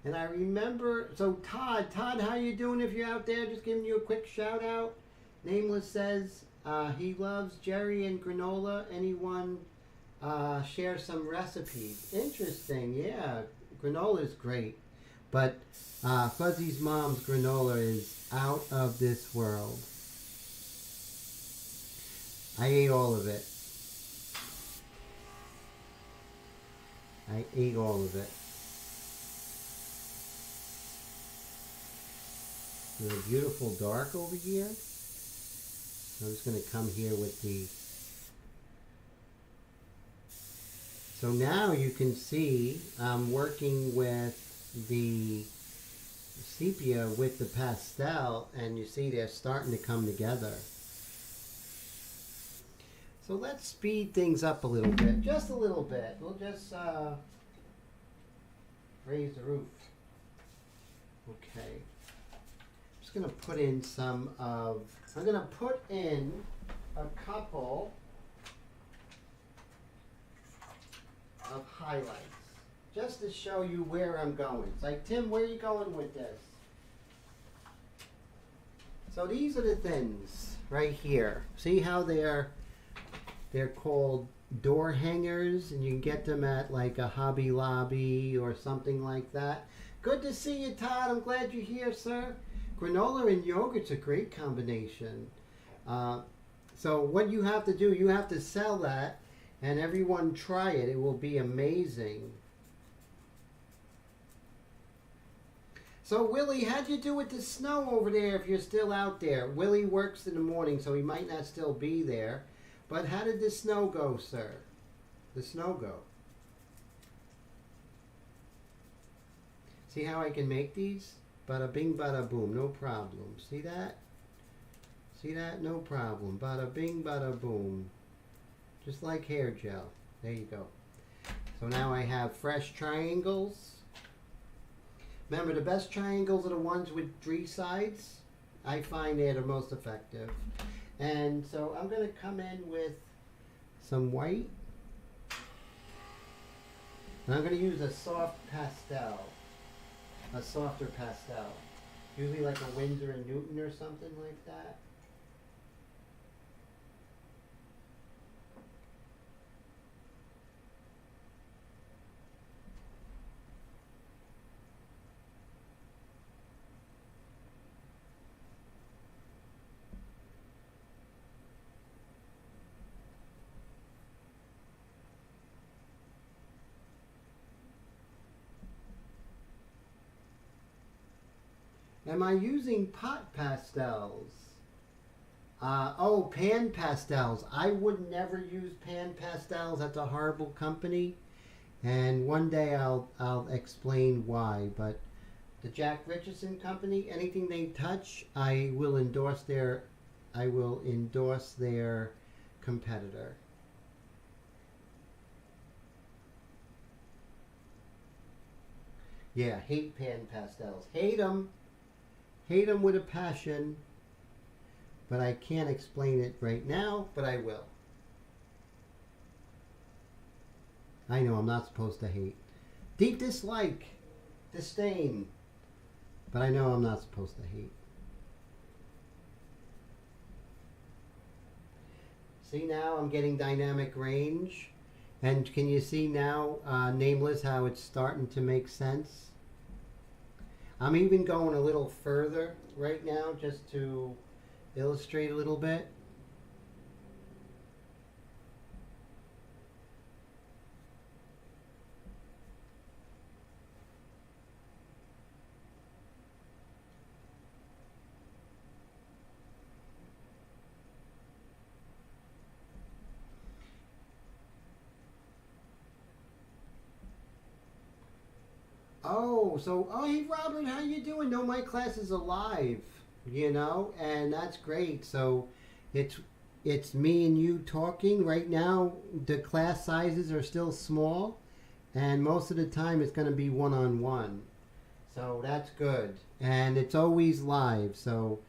remember, so Todd, how you doing if you're out there? Just giving you a quick shout out. Nameless says, he loves Jerry and granola. Anyone share some recipes? Interesting, yeah. Granola is great. But Fuzzy's mom's granola is out of this world. I ate all of it. I ate all of it. There's a beautiful dark over here. I'm just going to come here with the... So now you can see I'm working with the sepia with the pastel, and you see they're starting to come together. So let's speed things up a little bit, just a little bit. We'll just raise the roof. Okay. I'm just going to put in some of... I'm going to put in a couple of highlights, just to show you where I'm going. It's like, Tim, where are you going with this? So these are the things right here. See how they're called door hangers, and you can get them at like a Hobby Lobby or something like that. Good to see you, Todd. I'm glad you're here, sir. Granola and yogurt's a great combination. So what you have to do, you have to sell that, and everyone try it. It will be amazing. So Willie, how'd you do with the snow over there if you're still out there? Willie works in the morning, so he might not still be there. But how did the snow go, sir? The snow go. See how I can make these? Bada bing, bada boom, no problem. See that? See that? No problem. Bada bing, bada boom. Just like hair gel. There you go. So now I have fresh triangles. Remember, the best triangles are the ones with 3 sides. I find they're the most effective. And so I'm going to come in with some white. And I'm going to use a soft pastel. A softer pastel. Usually like a Winsor & Newton or something like that. Am I using pot pastels? Oh, pan pastels. I would never use pan pastels. That's a horrible company. And one day I'll explain why. But the Jack Richardson company, anything they touch, I will endorse their competitor. Yeah, hate pan pastels. Hate them. Hate them with a passion, but I can't explain it right now, but I will. I know I'm not supposed to hate. Deep dislike, disdain, but I know I'm not supposed to hate. See now I'm getting dynamic range, and can you see now, Nameless, how it's starting to make sense? I'm even going a little further right now just to illustrate a little bit. Oh, hey Robert, how you doing? No, my class is alive, you know, and that's great. So it's me and you talking right now. The class sizes are still small, and most of the time it's going to be one-on-one. So that's good, and it's always live. So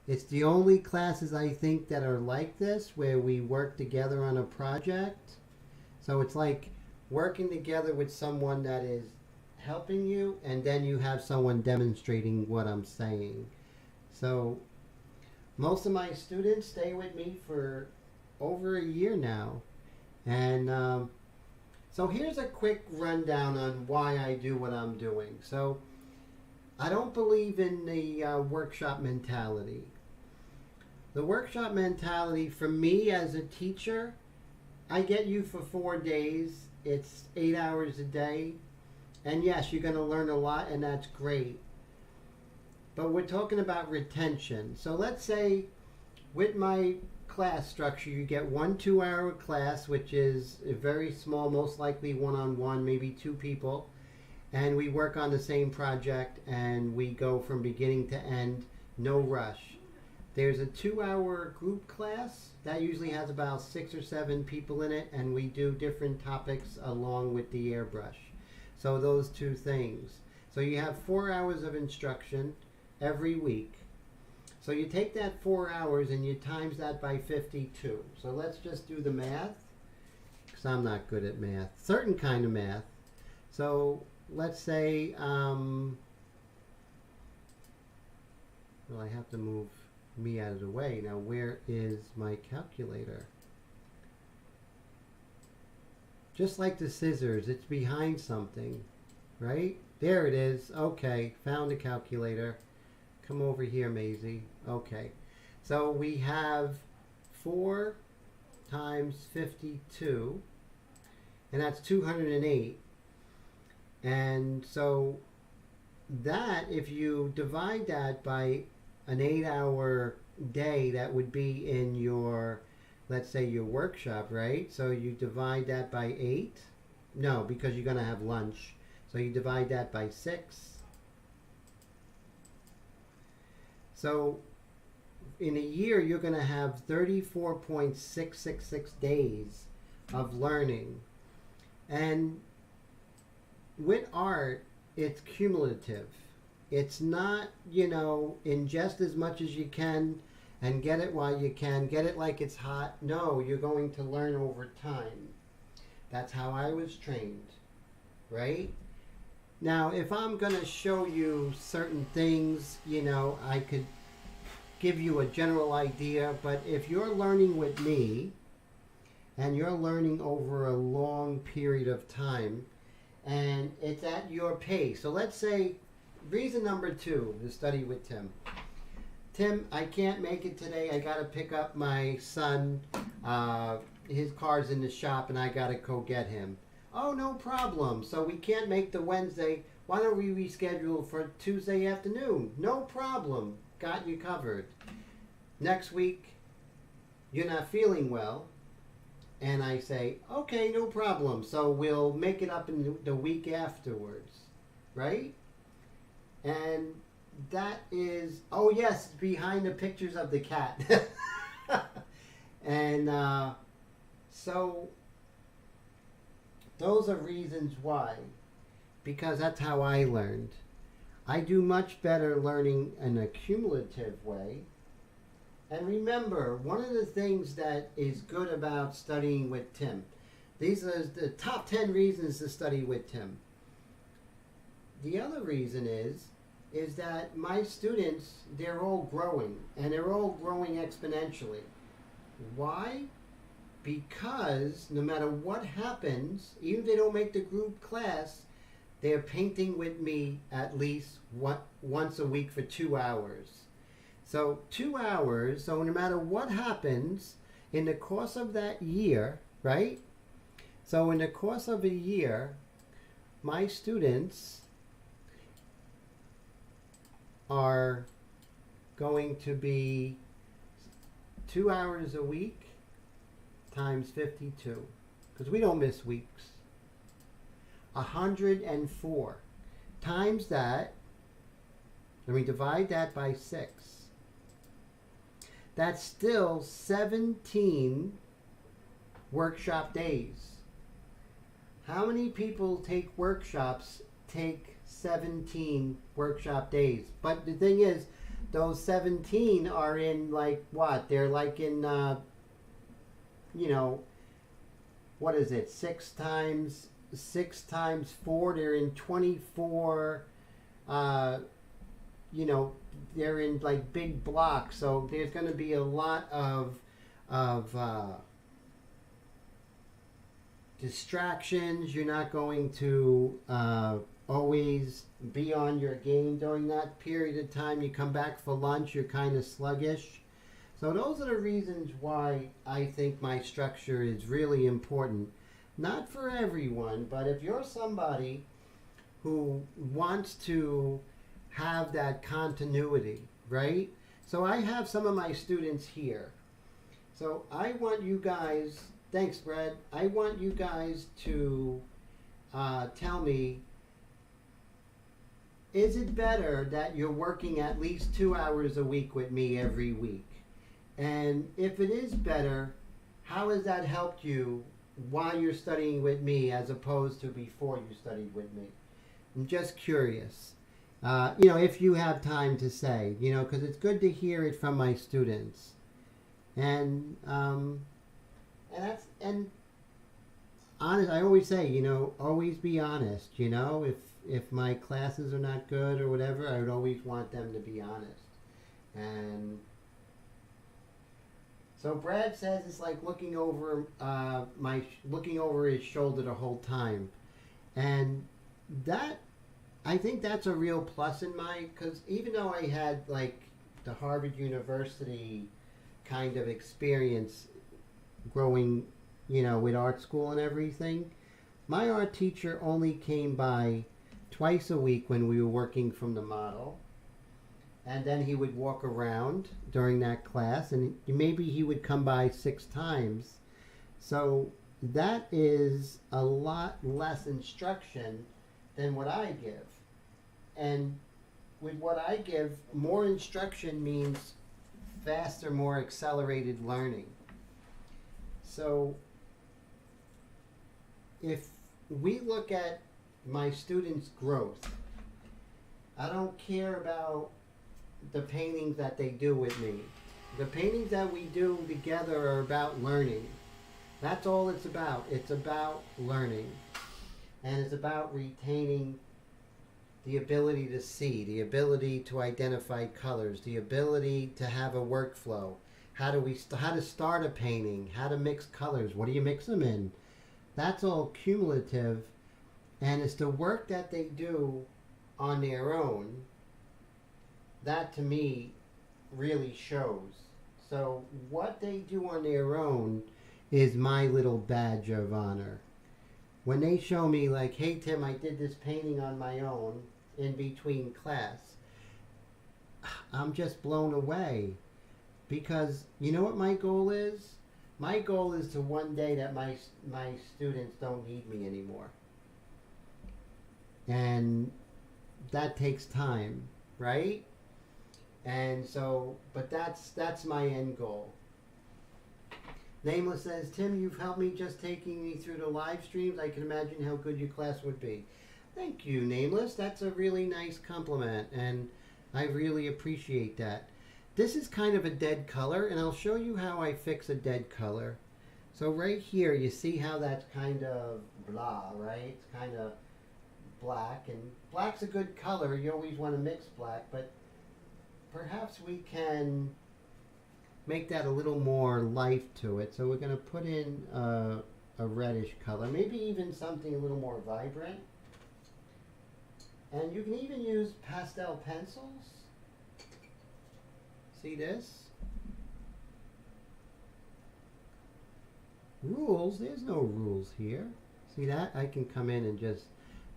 it's the only classes I think that are like this, where we work together on a project. So it's like working together with someone that is helping you, and then you have someone demonstrating what I'm saying. So most of my students stay with me for over a year now. And so here's a quick rundown on why I do what I'm doing. So I don't believe in the workshop mentality. The workshop mentality for me as a teacher, I get you for 4 days. It's 8 hours a day. And yes, you're going to learn a lot, and that's great. But we're talking about retention. So let's say with my class structure, you get 1 2-hour class, which is a very small, most likely one-on-one, maybe 2 people. And we work on the same project, and we go from beginning to end, no rush. There's a 2-hour group class that usually has about 6 or 7 people in it, and we do different topics along with the airbrush. So those 2 things. So you have 4 hours of instruction every week. So you take that 4 hours and you times that by 52. So let's just do the math. because I'm not good at math. Certain kind of math. So let's say, well, I have to move me out of the way. Now, where is my calculator? Just like the scissors, it's behind something, right? There it is. Okay, found the calculator. Come over here, Maisie. Okay, so we have 4 times 52, and that's 208. And so that, if you divide that by an 8-hour day, that would be in your, let's say, your workshop, right? So you divide that by 8. No, because you're going to have lunch. So you divide that by 6. So in a year, you're going to have 34.666 days of learning. And with art, it's cumulative. It's not, ingest as much as you can and get it while you can. Get it like it's hot. No, you're going to learn over time. That's how I was trained, right? Now, if I'm going to show you certain things, I could give you a general idea, but if you're learning with me and you're learning over a long period of time and it's at your pace. So let's say reason number 2 is study with Tim. Tim, I can't make it today. I got to pick up my son. His car's in the shop and I got to go get him. Oh, no problem. So we can't make the Wednesday. Why don't we reschedule for Tuesday afternoon? No problem. Got you covered. Next week, you're not feeling well. And I say, okay, no problem. So we'll make it up in the week afterwards. Right? And that is, oh yes, behind the pictures of the cat. And so those are reasons why. Because that's how I learned. I do much better learning in a cumulative way. And remember, one of the things that is good about studying with Tim, these are the top 10 reasons to study with Tim. The other reason is that my students, they're all growing, and they're all growing exponentially. Why? Because no matter what happens, even if they don't make the group class, they're painting with me at least once a week for 2 hours. So 2 hours, so no matter what happens in the course of that year, right? So in the course of a year, my students are going to be 2 hours a week times 52, because we don't miss weeks. 104 times that, and we divide that by 6. That's still 17 workshop days. How many people take workshops, take 17 workshop days? But the thing is, those 17 are in like what? They're like in, what is it? 6 times 4, they're in 24, they're in like big blocks. So there's going to be a lot of distractions. You're not going to always be on your game during that period of time. You come back for lunch, you're kind of sluggish. So those are the reasons why I think my structure is really important. Not for everyone, but if you're somebody who wants to have that continuity, right? So I have some of my students here. So I want you guys, thanks Brad, I want you guys to tell me, is it better that you're working at least 2 hours a week with me every week? And if it is better, how has that helped you while you're studying with me as opposed to before you studied with me? I'm just curious. If you have time to say, because it's good to hear it from my students. And honest. I always say, you know, always be honest. You know, if my classes are not good or whatever, I would always want them to be honest. And so Brad says it's like looking over looking over his shoulder the whole time, and that I think that's a real plus in my, because even though I had like the Harvard University kind of experience growing, you know, with art school and everything, my art teacher only came by twice a week when we were working from the model. And then he would walk around during that class, and maybe he would come by 6 times. So that is a lot less instruction than what I give. And with what I give, more instruction means faster, more accelerated learning. So if we look at my students' growth, I don't care about the paintings that they do with me. The paintings that we do together are about learning. That's all it's about. It's about learning. And it's about retaining the ability to see, the ability to identify colors, the ability to have a workflow. How to start a painting, how to mix colors, what do you mix them in? That's all cumulative, and it's the work that they do on their own that to me really shows. So what they do on their own is my little badge of honor. When they show me like, hey Tim, I did this painting on my own in between class, I'm just blown away. Because you know what my goal is? My goal is to one day that my students don't need me anymore. And that takes time, right? And so, but that's my end goal. Nameless says, Tim, you've helped me just taking me through the live streams. I can imagine how good your class would be. Thank you, Nameless. That's a really nice compliment, and I really appreciate that. This is kind of a dead color, and I'll show you how I fix a dead color. So right here, you see how that's kind of blah, right? It's kind of black, and black's a good color. You always want to mix black, but perhaps we can make that a little more life to it. So we're going to put in a reddish color, maybe even something a little more vibrant. And you can even use pastel pencils. See this? Rules, there's no rules here. See that? I can come in and just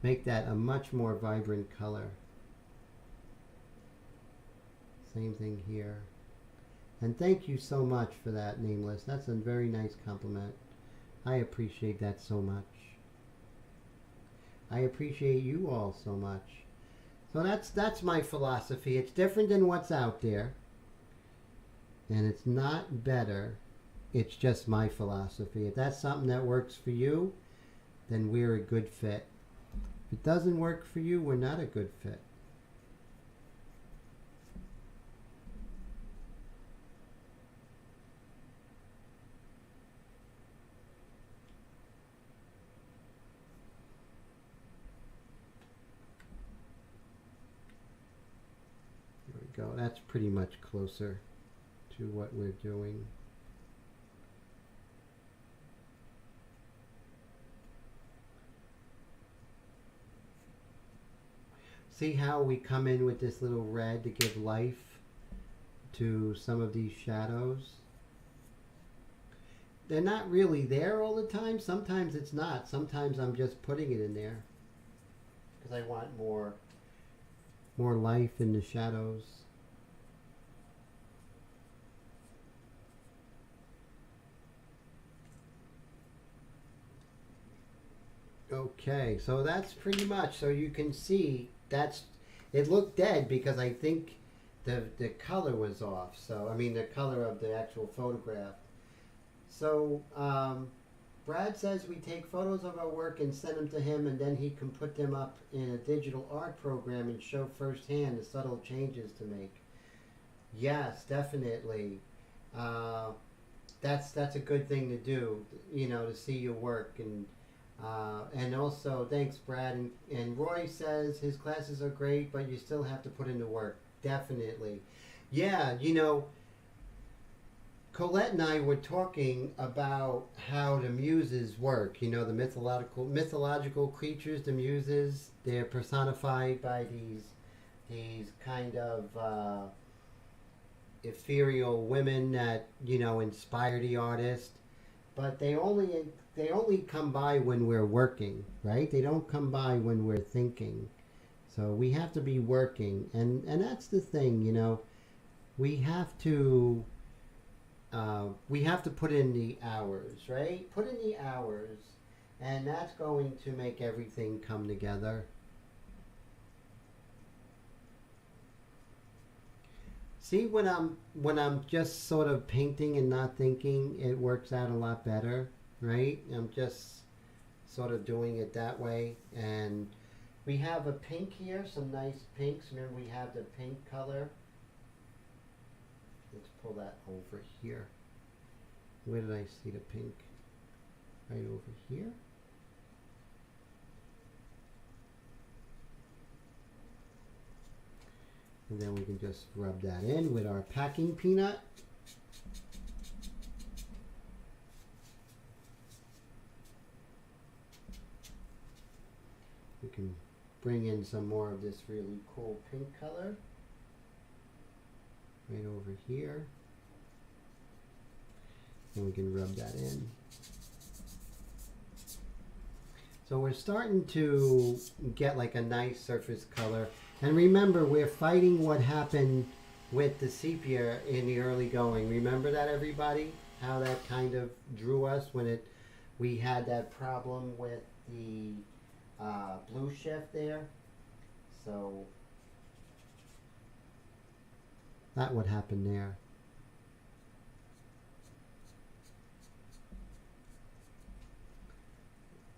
make that a much more vibrant color. Same thing here. And thank you so much for that, Nameless. That's a very nice compliment. I appreciate that so much. I appreciate you all so much. So that's my philosophy. It's different than what's out there. And it's not better. It's just my philosophy. If that's something that works for you, then we're a good fit. If it doesn't work for you, we're not a good fit. There we go. That's pretty much closer to what we're doing. See how we come in with this little red to give life to some of these shadows? They're not really there all the time. Sometimes it's not. Sometimes I'm just putting it in there because I want more life in the shadows. Okay, so that's pretty much, so you can see it looked dead because I think the color was off. So, I mean the color of the actual photograph. So, Brad says we take photos of our work and send them to him, and then he can put them up in a digital art program and show firsthand the subtle changes to make. Yes, definitely. That's a good thing to do, you know, to see your work. And And also, thanks, Brad. And Roy says his classes are great, but you still have to put in the work. Definitely. Yeah, you know, Colette and I were talking about how the muses work. You know, the mythological creatures, the muses. They're personified by these kind of ethereal women that, you know, inspire the artist. But they only come by when we're working, right? They don't come by when we're thinking. So we have to be working, and that's the thing, you know. We have to put in the hours, right? Put in the hours, and that's going to make everything come together. See, when I'm just sort of painting and not thinking, it works out a lot better, right? I'm just sort of doing it that way. And we have a pink here, some nice pinks. Remember, we have the pink color. Let's pull that over here. Where did I see the pink? Right over here. And then we can just rub that in with our packing peanut. We can bring in some more of this really cool pink color right over here. And we can rub that in. So we're starting to get like a nice surface color. And remember, we're fighting what happened with the sepia in the early going. Remember that, everybody? How that kind of drew us when we had that problem with the blue shift there. So that would happen there.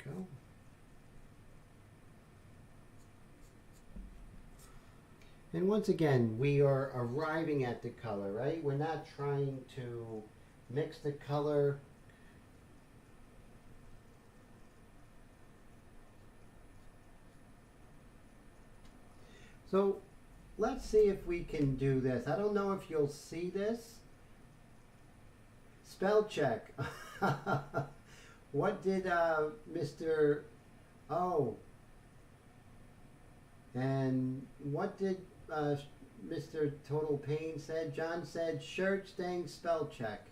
Go. And once again, we are arriving at the color, right? We're not trying to mix the color. So let's see if we can do this. I don't know if you'll see this. Spell check. What did Mr. Oh. And what did Mr. Total Pain said? John said shirt staying spell check.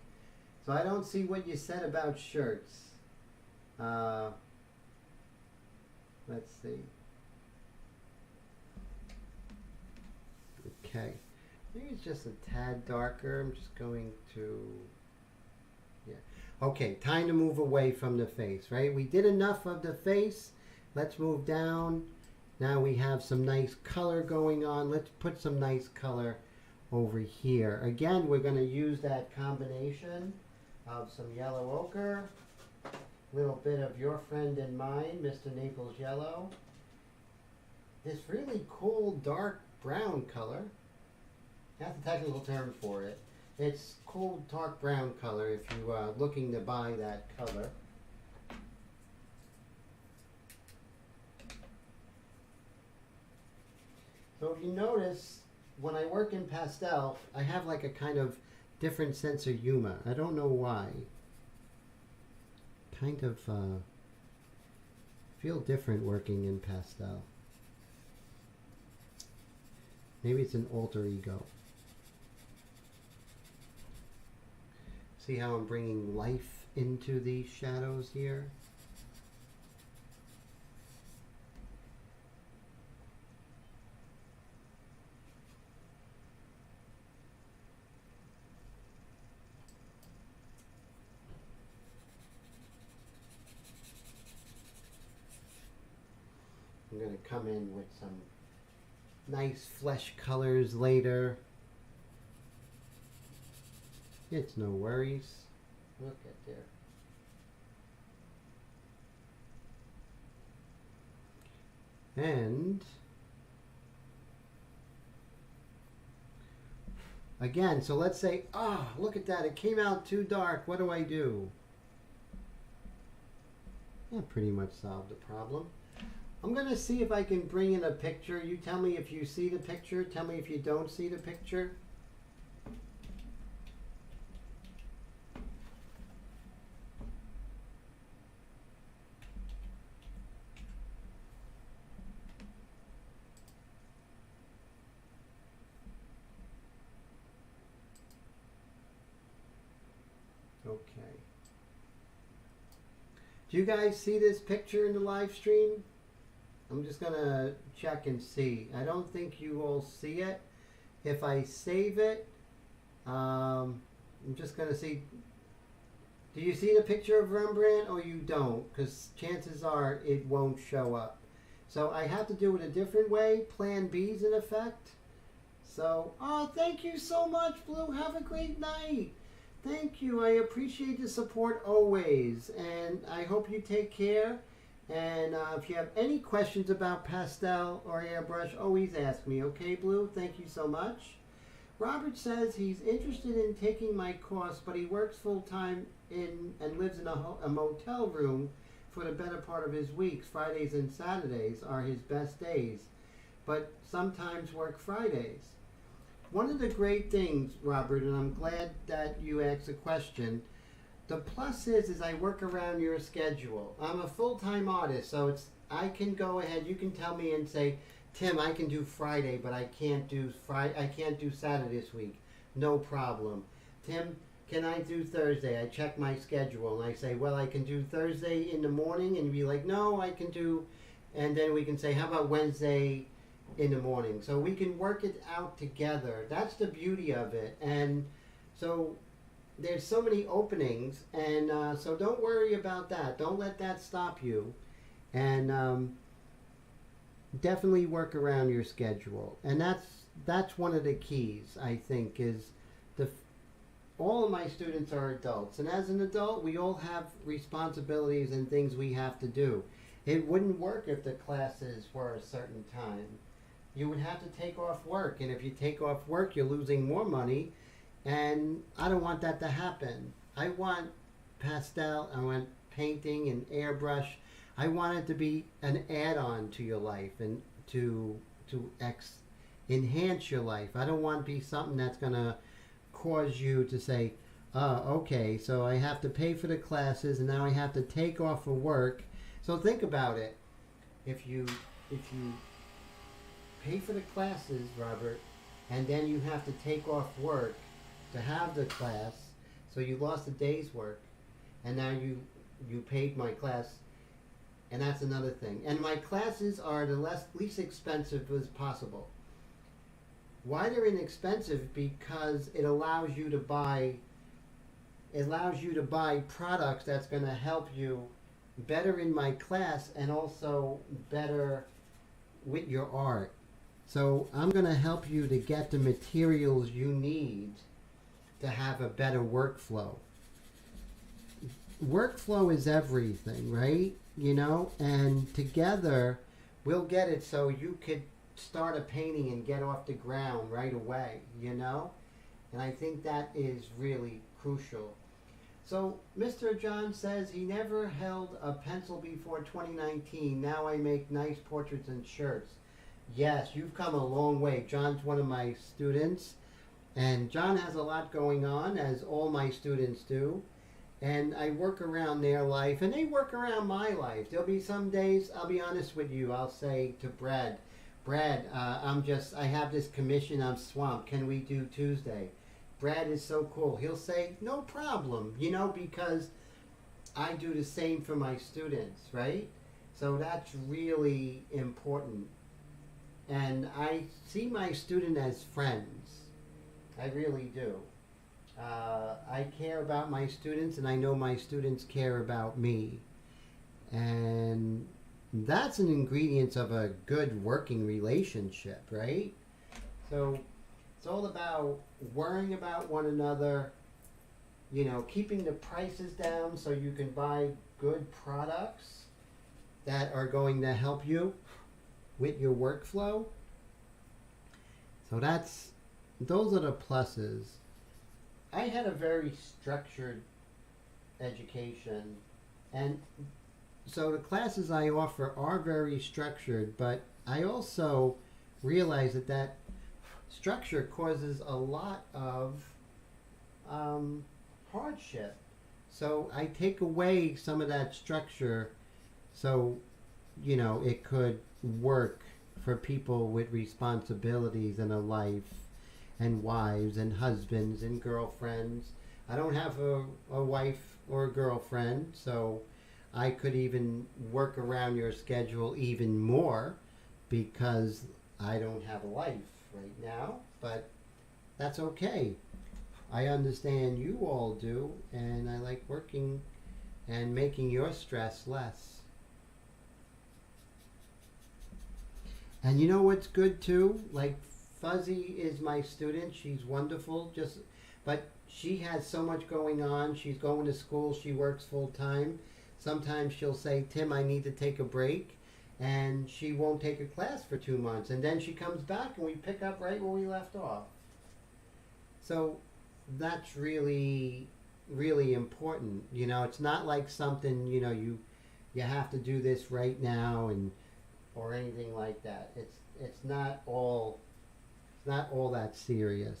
So I don't see what you said about shirts. Let's see. Okay. Maybe it's just a tad darker. I'm just going to... Yeah. Okay, time to move away from the face, right? We did enough of the face. Let's move down. Now we have some nice color going on. Let's put some nice color over here. Again, we're going to use that combination of some yellow ochre, a little bit of your friend and mine, Mr. Naples Yellow, this really cool dark brown color. That's the technical term for it. It's cool dark brown color if you are looking to buy that color. So if you notice, when I work in pastel, I have like a kind of different sense of humor. I don't know why. Kind of feel different working in pastel. Maybe it's an alter ego. See how I'm bringing life into these shadows here? I'm going to come in with some nice flesh colors later. It's no worries. Look at there. And again, so let's say, look at that. It came out too dark. What do I do? That pretty much solved the problem. I'm going to see if I can bring in a picture. You tell me if you see the picture. Tell me if you don't see the picture. Okay. Do you guys see this picture in the live stream? I'm just going to check and see. I don't think you all see it. If I save it, I'm just going to see. Do you see the picture of Rembrandt or you don't? Because chances are it won't show up. So I have to do it a different way. Plan B's in effect. So, oh, thank you so much, Blue. Have a great night. Thank you. I appreciate the support always. And I hope you take care. And if you have any questions about pastel or airbrush, always ask me. Okay, Blue? Thank you so much. Robert says he's interested in taking my course, but he works full-time and lives in a motel room for the better part of his weeks. Fridays and Saturdays are his best days, but sometimes work Fridays. One of the great things, Robert, and I'm glad that you asked the question, the plus is I work around your schedule. I'm a full-time artist, so I can go ahead. You can tell me and say, Tim, I can do Friday, but I can't do Saturday this week. No problem. Tim, can I do Thursday? I check my schedule and I say, well, I can do Thursday in the morning, and you'd be like, no, I can do, and then we can say, how about Wednesday in the morning? So we can work it out together. That's the beauty of it. And so there's so many openings, and so don't worry about that. Don't let that stop you. And definitely work around your schedule. And that's one of the keys, I think, is all of my students are adults. And as an adult, we all have responsibilities and things we have to do. It wouldn't work if the classes were a certain time. You would have to take off work. And if you take off work, you're losing more money. And I don't want that to happen. I want pastel, I want painting and airbrush. I want it to be an add-on to your life and to enhance your life. I don't want to be something that's going to cause you to say, oh, okay, so I have to pay for the classes and now I have to take off of work. So think about it. If you pay for the classes, Robert, and then you have to take off work to have the class, so you lost a day's work, and now you paid my class, and that's another thing. And my classes are the least expensive as possible. Why they're inexpensive? Because it allows you to buy products that's going to help you better in my class and also better with your art. So I'm going to help you to get the materials you need to have a better workflow. Workflow is everything, right? You know, and together we'll get it so you could start a painting and get off the ground right away, you know? And I think that is really crucial. So Mr. John says he never held a pencil before 2019. Now I make nice portraits and shirts. Yes, you've come a long way. John's one of my students. And John has a lot going on, as all my students do. And I work around their life, and they work around my life. There'll be some days, I'll be honest with you, I'll say to Brad, I have this commission, I'm swamped. Can we do Tuesday? Brad is so cool. He'll say, no problem, you know, because I do the same for my students, right? So that's really important. And I see my student as friends. I really do. I care about my students, and I know my students care about me. And that's an ingredient of a good working relationship, right? So it's all about worrying about one another, you know, keeping the prices down so you can buy good products that are going to help you with your workflow. So those are the pluses. I had a very structured education, and So the classes I offer are very structured, but I also realize that structure causes a lot of hardship. So I take away some of that structure so, it could work for people with responsibilities and a life and wives and husbands and girlfriends. I don't have a wife or a girlfriend, so I could even work around your schedule even more because I don't have a life right now, but that's okay. I understand you all do, and I like working and making your stress less. And you know what's good too? Like Fuzzy is my student. She's wonderful. But she has so much going on. She's going to school. She works full time. Sometimes she'll say, "Tim, I need to take a break," and she won't take a class for 2 months, and then she comes back and we pick up right where we left off. So that's really, really important. It's not like something you have to do this right now or anything like that. It's not all that serious.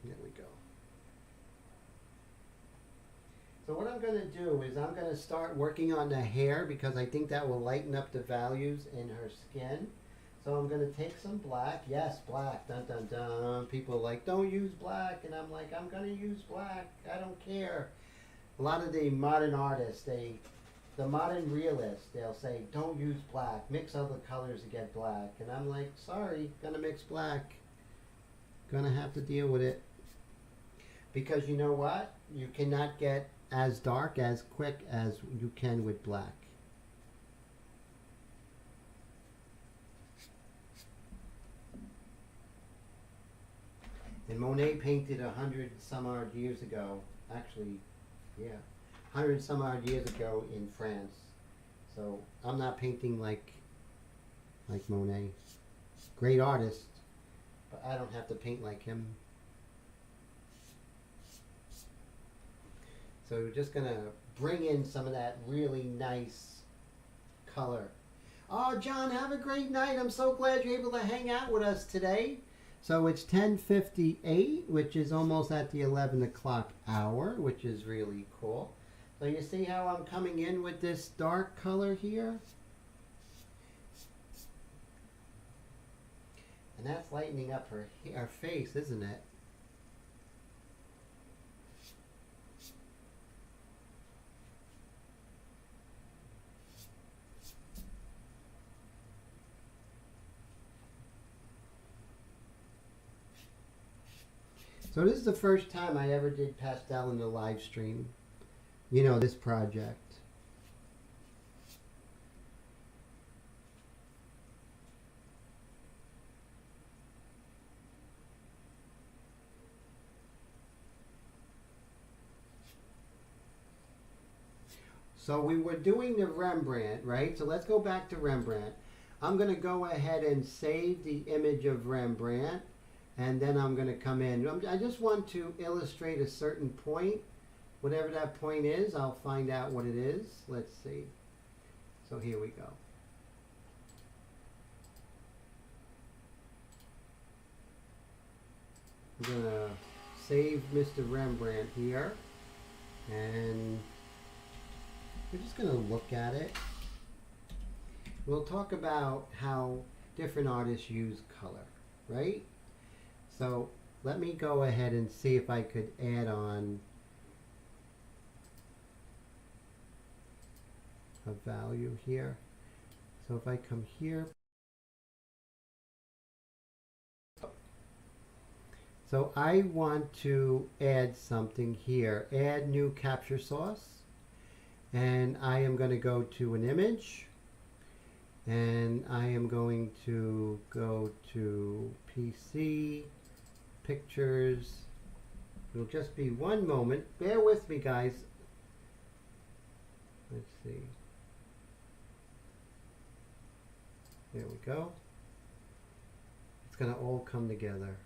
There we go. So what I'm going to do is I'm going to start working on the hair because I think that will lighten up the values in her skin. So I'm going to take some black. Yes, black. Dun, dun, dun. People are like, don't use black. And I'm like, I'm going to use black. I don't care. A lot of the modern artists, the modern realists, they'll say, don't use black. Mix other colors to get black. And I'm like, sorry, going to mix black. Going to have to deal with it. Because you know what? You cannot get as dark, as quick as you can with black. And Monet painted 100 some odd years ago. Actually, yeah, 100 some odd years ago in France. So I'm not painting like Monet. Great artist, but I don't have to paint like him. So we're just going to bring in some of that really nice color. Oh, John, have a great night. I'm so glad you're able to hang out with us today. So it's 10:58, which is almost at the 11 o'clock hour, which is really cool. So you see how I'm coming in with this dark color here? And that's lightening up her face, isn't it? So this is the first time I ever did pastel in the live stream. This project. So we were doing the Rembrandt, right? So let's go back to Rembrandt. I'm going to go ahead and save the image of Rembrandt. And then I'm going to come in. I just want to illustrate a certain point. Whatever that point is, I'll find out what it is. Let's see. So here we go. I'm going to save Mr. Rembrandt here. And we're just going to look at it. We'll talk about how different artists use color, right? So let me go ahead and see if I could add on a value here. So if I come here, so I want to add something here. Add new capture source. And I am going to go to an image. And I am going to go to PC. Pictures. It'll just be one moment. Bear with me, guys. Let's see. There we go. It's going to all come together.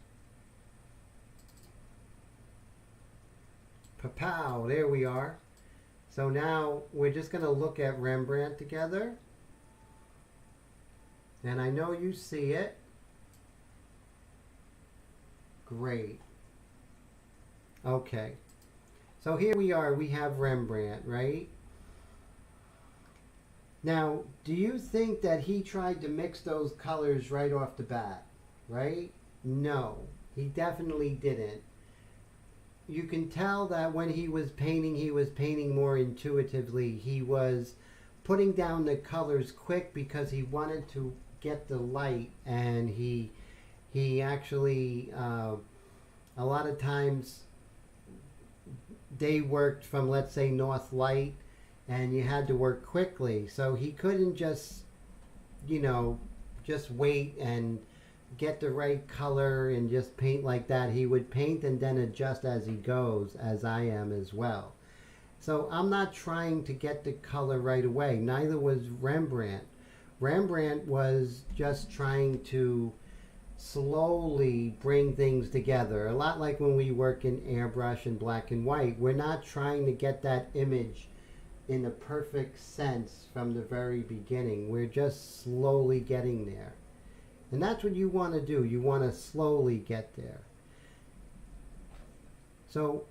Pow, there we are. So now we're just going to look at Rembrandt together. And I know you see it. Great. Okay. So here we are. We have Rembrandt, right? Now, do you think that he tried to mix those colors right off the bat, right? No, he definitely didn't. You can tell that when he was painting more intuitively. He was putting down the colors quick because he wanted to get the light, and he actually a lot of times they worked from, let's say, North Light, and you had to work quickly, so he couldn't just wait and get the right color and just paint like that. He would paint and then adjust as he goes, as I am as well. So I'm not trying to get the color right away. Neither was Rembrandt. Rembrandt was just trying to slowly bring things together. A lot like when we work in airbrush and black and white. We're not trying to get that image in a perfect sense from the very beginning. We're just slowly getting there. And that's what you want to do. You want to slowly get there. So,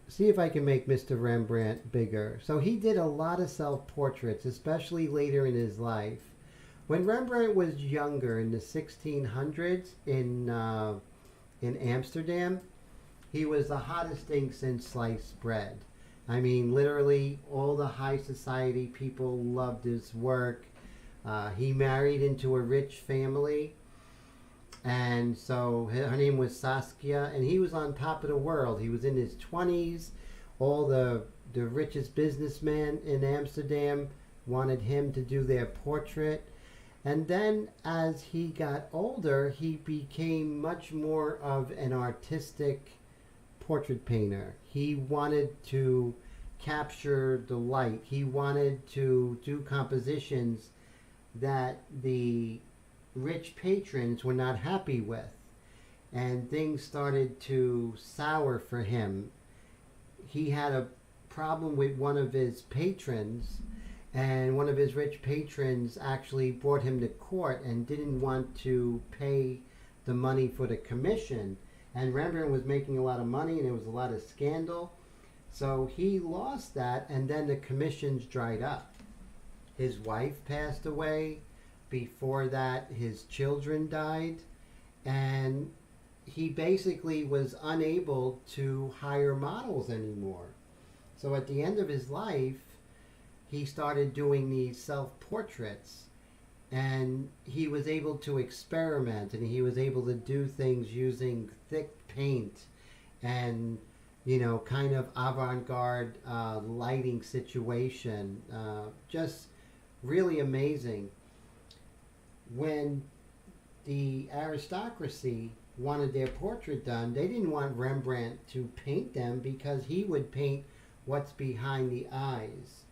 see if I can make Mr. Rembrandt bigger. So he did a lot of self-portraits, especially later in his life. When Rembrandt was younger, in the 1600s in Amsterdam, he was the hottest thing since sliced bread. I mean, literally, all the high society people loved his work. He married into a rich family, and so her name was Saskia, and he was on top of the world. He was in his 20s. All the richest businessmen in Amsterdam wanted him to do their portrait. And then as he got older, he became much more of an artistic portrait painter. He wanted to capture the light. He wanted to do compositions that the rich patrons were not happy with, and things started to sour for him. He had a problem with one of his patrons, and one of his rich patrons actually brought him to court and didn't want to pay the money for the commission. And Rembrandt was making a lot of money, and there was a lot of scandal, so he lost that, and then the commissions dried up. His wife passed away. Before that, his children died, and he basically was unable to hire models anymore. So at the end of his life, he started doing these self-portraits, and he was able to experiment, and he was able to do things using thick paint and, kind of avant-garde lighting situation. Just really amazing. When the aristocracy wanted their portrait done, they didn't want Rembrandt to paint them because he would paint what's behind the eyes.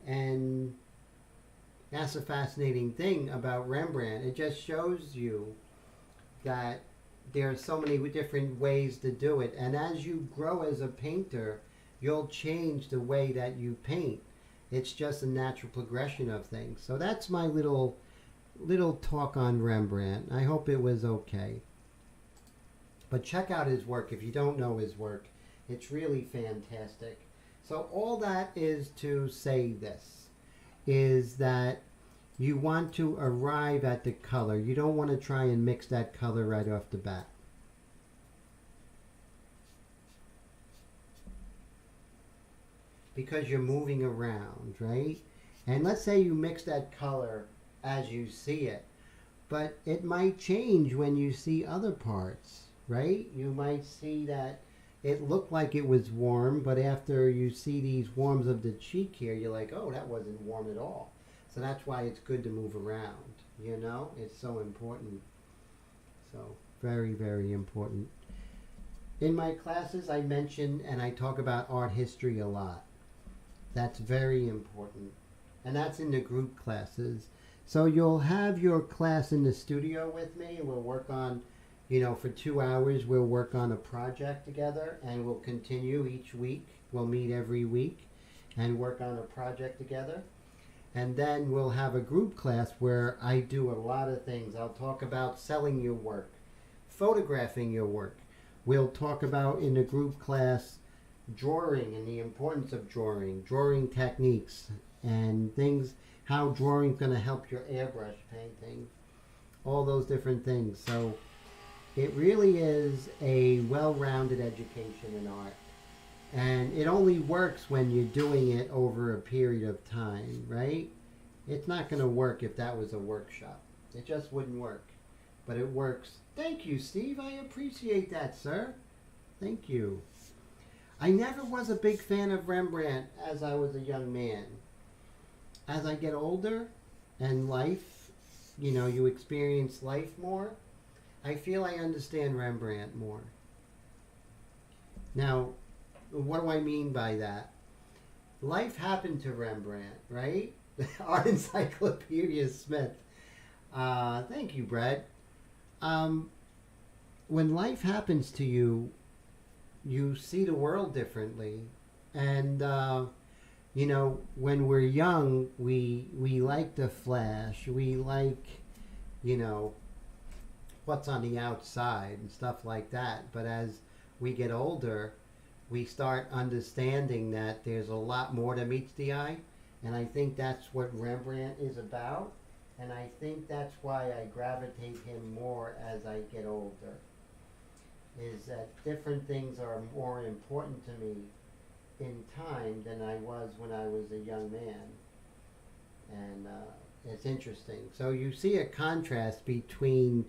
And that's a fascinating thing about Rembrandt. It just shows you that there are so many different ways to do it. And as you grow as a painter, you'll change the way that you paint. It's just a natural progression of things. So that's my little talk on Rembrandt. I hope it was okay. But check out his work if you don't know his work. It's really fantastic. So all that is to say this, is that you want to arrive at the color. You don't want to try and mix that color right off the bat. Because you're moving around, right? And let's say you mix that color as you see it, but it might change when you see other parts, right? You might see that it looked like it was warm, but after you see these warms of the cheek here, you're like, oh, that wasn't warm at all. So that's why it's good to move around, It's so important. So very, very important. In my classes, I mention and I talk about art history a lot. That's very important. And that's in the group classes. So you'll have your class in the studio with me, and we'll work on For 2 hours we'll work on a project together, and we'll continue each week. We'll meet every week and work on a project together. And then we'll have a group class where I do a lot of things. I'll talk about selling your work, photographing your work. We'll talk about in the group class drawing and the importance of drawing techniques and things, how drawing's going to help your airbrush painting, all those different things. So it really is a well-rounded education in art. And it only works when you're doing it over a period of time, right? It's not going to work if that was a workshop. It just wouldn't work. But it works. Thank you, Steve. I appreciate that, sir. Thank you. I never was a big fan of Rembrandt as I was a young man. As I get older and life, you experience life more, I feel I understand Rembrandt more. Now, what do I mean by that? Life happened to Rembrandt, right? Art Encyclopedia Smith. Thank you, Brad. When life happens to you, you see the world differently. And, when we're young, we like the flash. We like, what's on the outside and stuff like that. But as we get older, we start understanding that there's a lot more that meets the eye. And I think that's what Rembrandt is about. And I think that's why I gravitate him more as I get older. Is that different things are more important to me in time than I was when I was a young man. And it's interesting. So you see a contrast between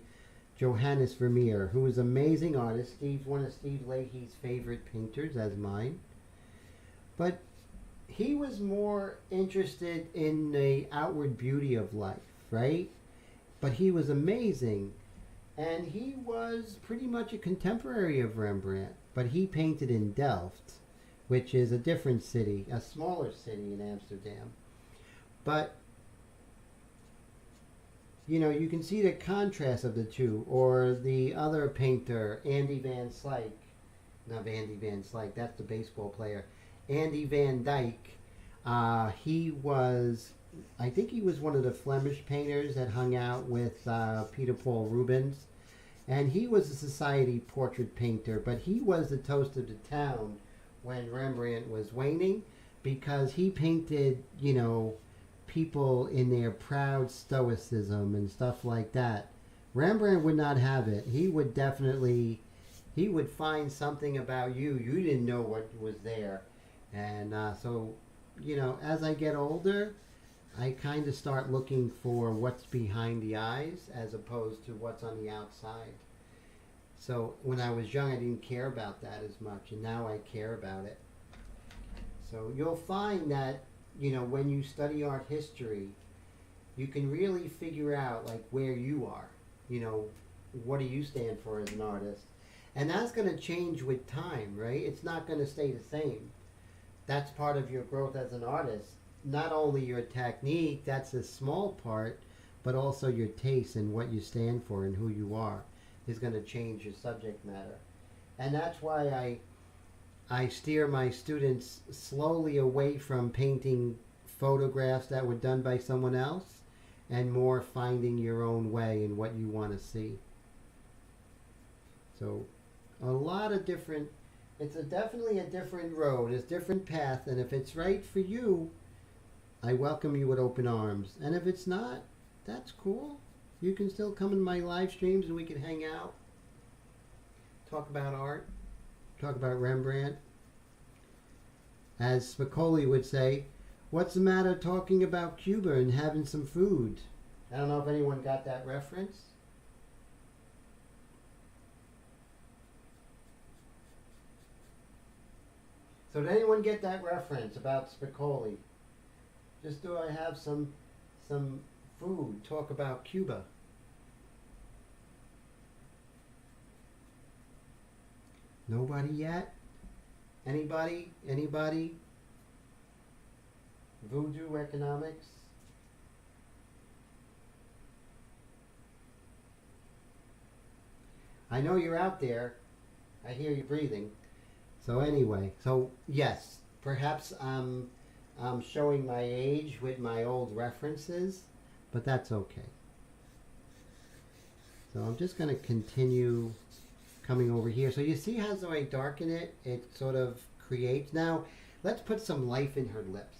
Johannes Vermeer, who is an amazing artist. One of Steve Leahy's favorite painters, as mine. But he was more interested in the outward beauty of life, right? But he was amazing. And he was pretty much a contemporary of Rembrandt. But he painted in Delft, which is a different city, a smaller city in Amsterdam. But you can see the contrast of the two. Or the other painter, Andy Van Slyke. Not Andy Van Slyke, that's the baseball player. Andy Van Dyck. I think he was one of the Flemish painters that hung out with Peter Paul Rubens. And he was a society portrait painter, but he was the toast of the town when Rembrandt was waning, because he painted, people in their proud stoicism and stuff like that. Rembrandt would not have it. He would find something about you. You didn't know what was there. And so, as I get older, I kind of start looking for what's behind the eyes as opposed to what's on the outside. So when I was young, I didn't care about that as much, and now I care about it. So you'll find that, when you study art history, you can really figure out like where you are. What do you stand for as an artist? And that's going to change with time, right? It's not going to stay the same. That's part of your growth as an artist. Not only your technique, that's a small part, but also your taste and what you stand for and who you are is going to change your subject matter. And that's why I steer my students slowly away from painting photographs that were done by someone else and more finding your own way in what you want to see. So a lot of different, definitely a different road, it's a different path, and if it's right for you, I welcome you with open arms. And if it's not, that's cool. You can still come in my live streams and we can hang out, talk about art, talk about Rembrandt. As Spicoli would say, what's the matter talking about Cuba and having some food? I don't know if anyone got that reference. So did anyone get that reference about Spicoli? Just do I have some food, talk about Cuba. Nobody yet? Anybody? Voodoo economics? I know you're out there. I hear you breathing. So anyway, so yes, perhaps I'm showing my age with my old references, but that's okay. So I'm just going to continue coming over here. So you see how as I darken it, it sort of creates. Now, let's put some life in her lips.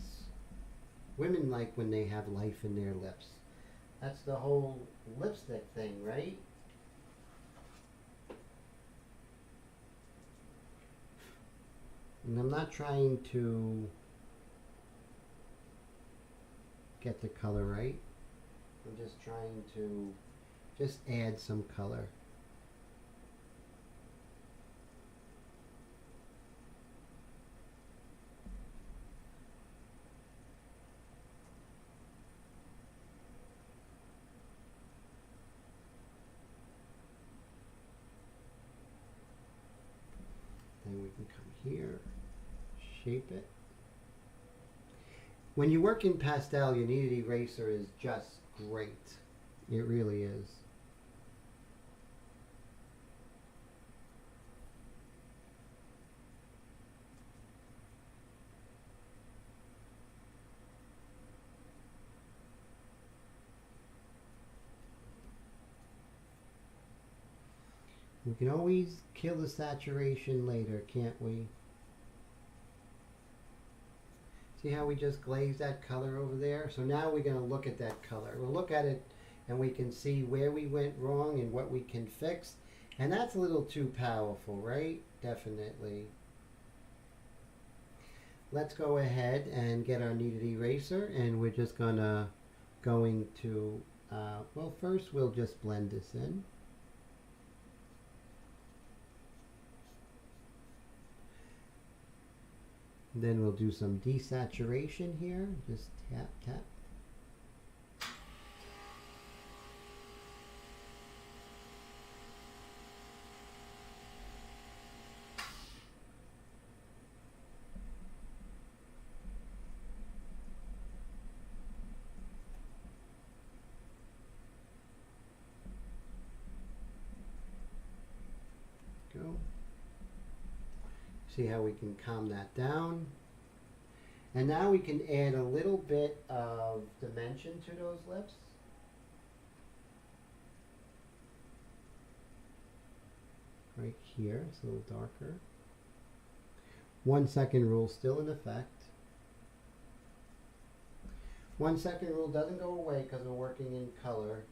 Women like when they have life in their lips. That's the whole lipstick thing, right? And I'm not trying to get the color right. I'm just trying to just add some color. Then we can come here, shape it. When you work in pastel, your kneaded eraser is just great. It really is. We can always kill the saturation later, can't we? See how we just glazed that color over there? So now we're going to look at that color. We'll look at it and we can see where we went wrong and what we can fix. And that's a little too powerful, right? Definitely. Let's go ahead and get our kneaded eraser, and we're just going to, well, first we'll just blend this in. Then we'll do some desaturation here. Just tap, tap. Go. See how we can calm that down. And now we can add a little bit of dimension to those lips. Right here, it's a little darker. 1 second rule still in effect. 1 second rule doesn't go away because we're working in color.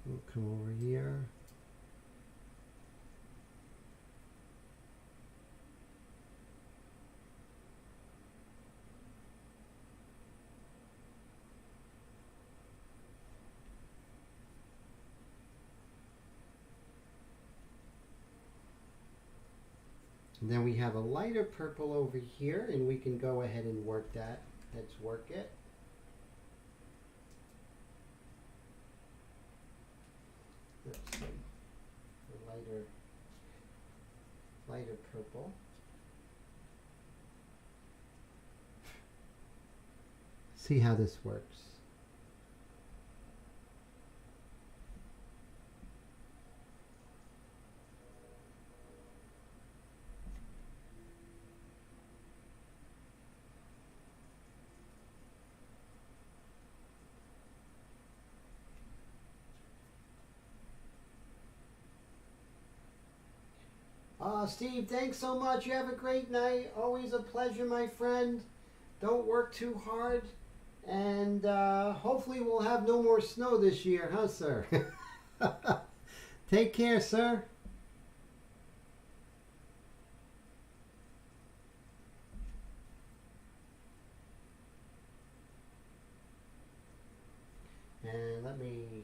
We'll come over here. And then we have a lighter purple over here, and we can go ahead and work that. Let's work it. Let's see, the lighter purple. See how this works. Steve, thanks so much. You have a great night. Always a pleasure, my friend. Don't work too hard. And hopefully we'll have no more snow this year, huh, sir? Take care, sir. And let me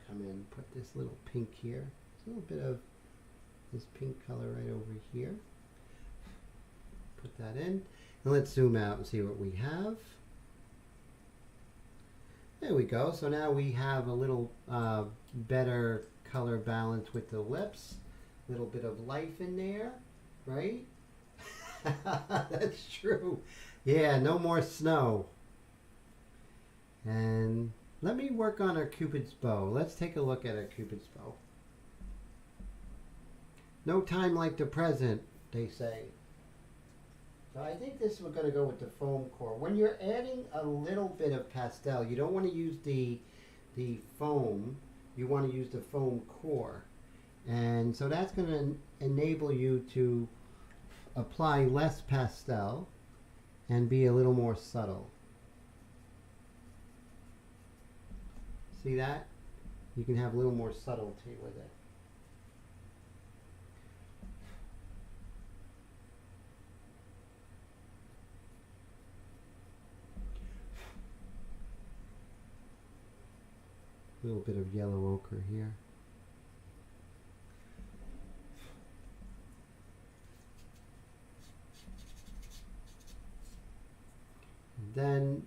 come in and put this little pink here. There's a little bit of this pink color right over here. Put that in. And let's zoom out and see what we have. There we go. So now we have a little better color balance with the lips. A little bit of life in there, right? That's true. Yeah, no more snow. And let me work on our Cupid's bow. Let's take a look at our Cupid's bow. No time like the present, they say. So I think this we're going to go with the foam core. When you're adding a little bit of pastel, you don't want to use the foam. You want to use the foam core. And so that's going to enable you to apply less pastel and be a little more subtle. See that? You can have a little more subtlety with it. A little bit of yellow ochre here. Then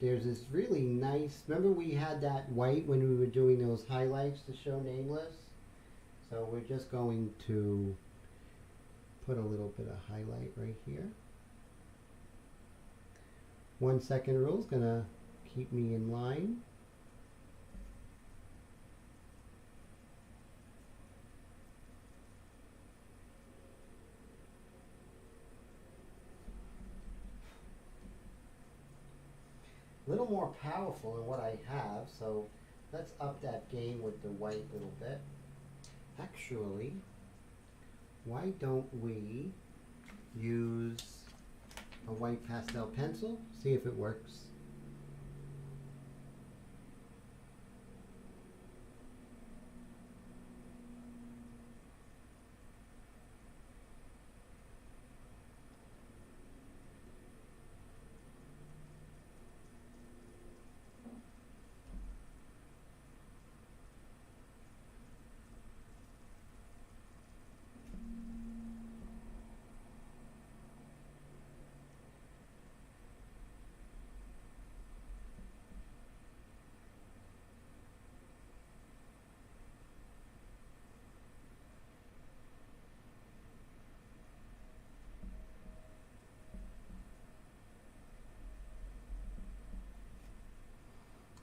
there's this really nice, remember we had that white when we were doing those highlights to show nameless? So we're just going to put a little bit of highlight right here. 1 second rule is going to keep me in line. A little more powerful than what I have, so let's up that game with the white a little bit. Actually, why don't we use a white pastel pencil, see if it works.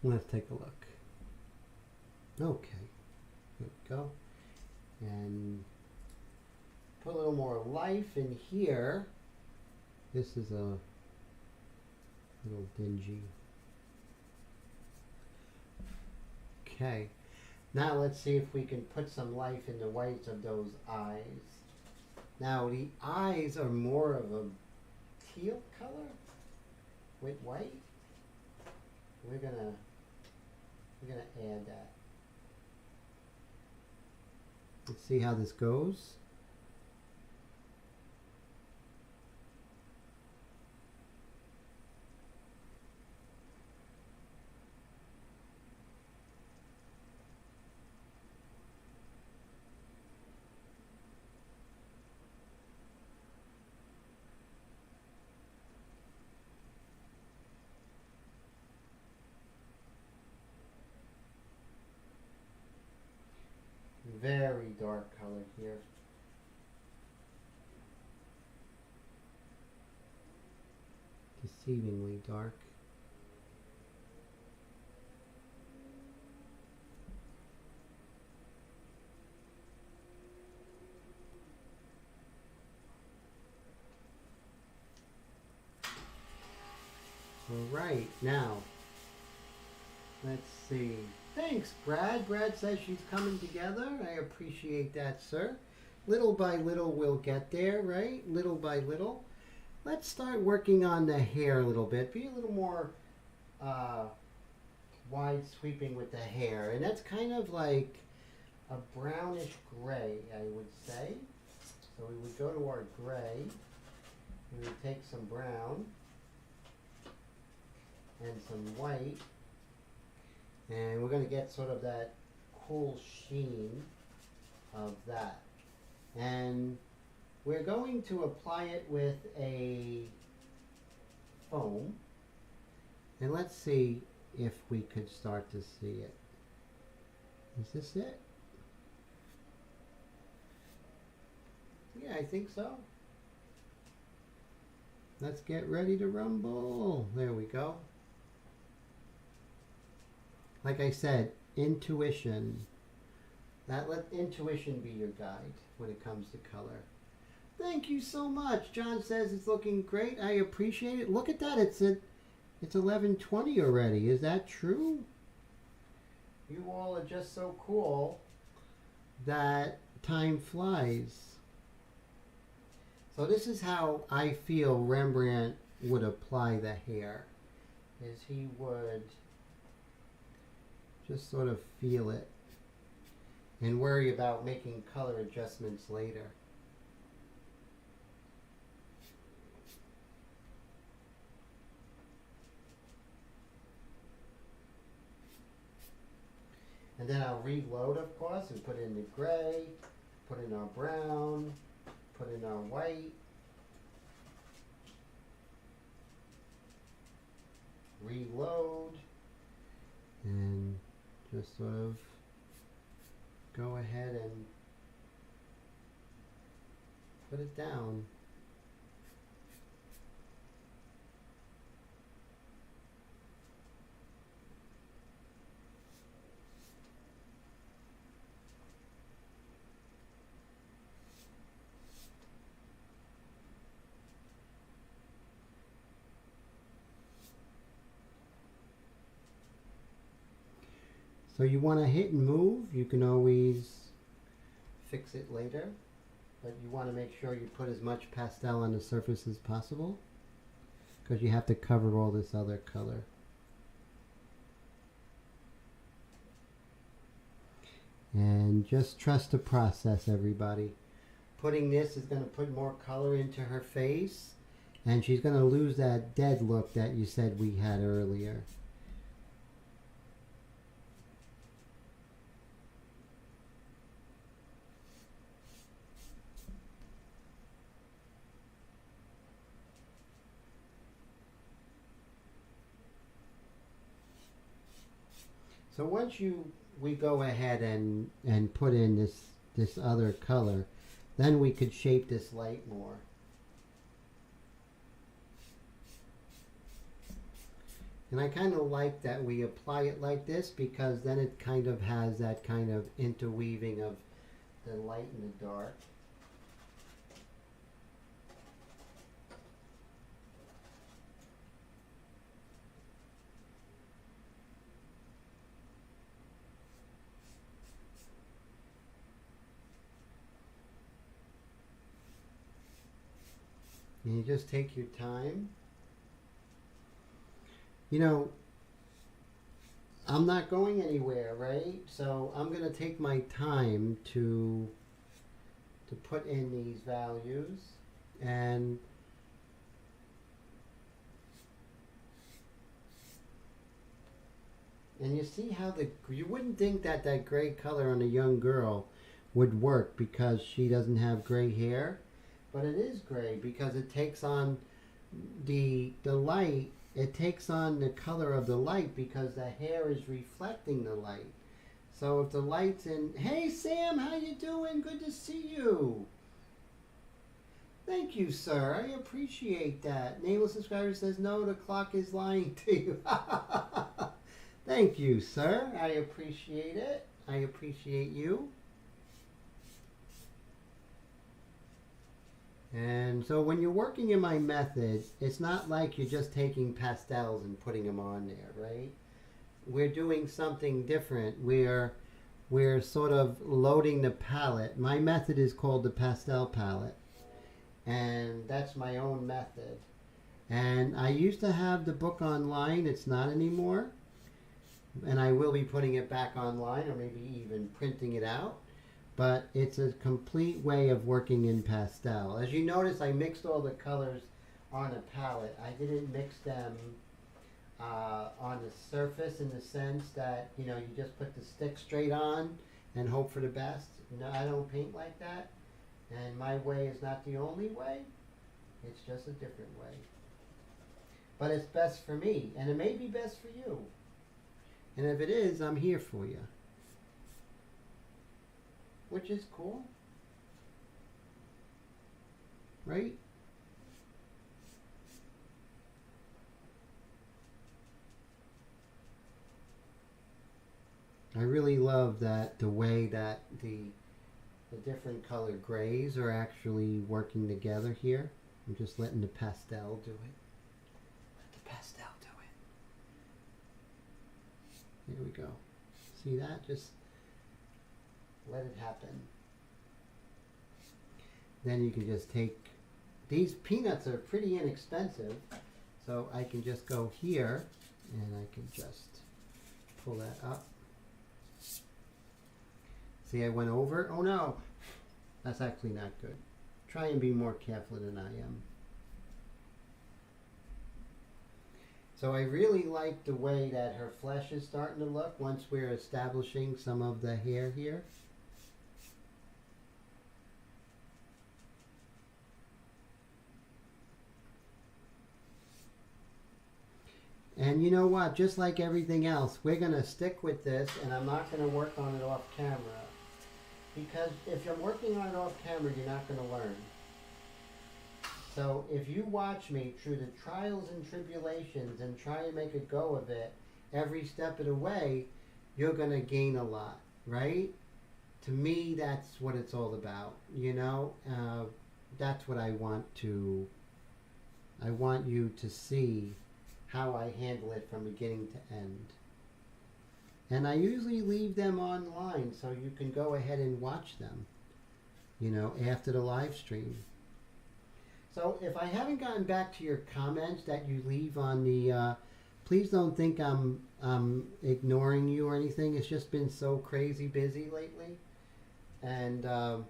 Let's take a look. Okay, here we go. And put a little more life in here. This is a little dingy. Okay, now let's see if we can put some life in the whites of those eyes. Now the eyes are more of a teal color with white. We're gonna add that. Let's see how this goes. Very dark color here. Deceivingly dark. All right, now let's see. Thanks, Brad. Brad says she's coming together. I appreciate that, sir. Little by little we'll get there, right? Little by little. Let's start working on the hair a little bit. Be a little more wide sweeping with the hair. And that's kind of like a brownish gray, I would say. So we would go to our gray. We would take some brown and some white. And we're going to get sort of that cool sheen of that. And we're going to apply it with a foam. And let's see if we could start to see it. Is this it? Yeah, I think so. Let's get ready to rumble. There we go. Like I said, intuition. Let intuition be your guide when it comes to color. Thank you so much. John says it's looking great. I appreciate it. Look at that. It's 11:20 already. Is that true? You all are just so cool that time flies. So this is how I feel Rembrandt would apply the hair. Is he would just sort of feel it and worry about making color adjustments later. And then I'll reload, of course, and put in the gray, put in our brown, put in our white, reload, and just sort of go ahead and put it down. So you want to hit and move. You can always fix it later, but you want to make sure you put as much pastel on the surface as possible because you have to cover all this other color. And just trust the process, everybody. Putting this is going to put more color into her face, and she's going to lose that dead look that you said we had earlier. So once we go ahead and put in this other color, then we could shape this light more. And I kind of like that we apply it like this because then it kind of has that kind of interweaving of the light and the dark. And you just take your time. You know, I'm not going anywhere, right? So I'm going to take my time to put in these values. And you see how you wouldn't think that gray color on a young girl would work because she doesn't have gray hair. But it is gray because it takes on the light. It takes on the color of the light because the hair is reflecting the light. So if the light's in, hey Sam, how you doing? Good to see you. Thank you, sir. I appreciate that. Nameless subscriber says no, the clock is lying to you. Thank you, sir. I appreciate it. I appreciate you. And so when you're working in my method, it's not like you're just taking pastels and putting them on there, right? We're doing something different. We're sort of loading the palette. My method is called the Pastel Palette, and that's my own method. And I used to have the book online. It's not anymore. And I will be putting it back online or maybe even printing it out. But it's a complete way of working in pastel. As you notice, I mixed all the colors on a palette. I didn't mix them on the surface in the sense that, you know, you just put the stick straight on and hope for the best. No, I don't paint like that. And my way is not the only way. It's just a different way. But it's best for me, and it may be best for you. And if it is, I'm here for you. Which is cool. right? I really love that the way that the different colored grays are actually working together here. I'm just letting the pastel do it. Let the pastel do it. Here we go. See that? Just let it happen. Then you can just take, these peanuts are pretty inexpensive, so I can just go here and I can just pull that up. See, I went over. Oh no, that's actually not good. Try and be more careful than I am. So I really like the way that her flesh is starting to look once we're establishing some of the hair here. And you know what? Just like everything else, we're going to stick with this, and I'm not going to work on it off camera. Because if you're working on it off camera, you're not going to learn. So if you watch me through the trials and tribulations and try and make a go of it every step of the way, you're going to gain a lot, right? To me, that's what it's all about, you know? That's what I want you to see how I handle it from beginning to end. And I usually leave them online so you can go ahead and watch them, you know, after the live stream. So if I haven't gotten back to your comments that you leave on the, please don't think I'm ignoring you or anything. It's just been so crazy busy lately. And I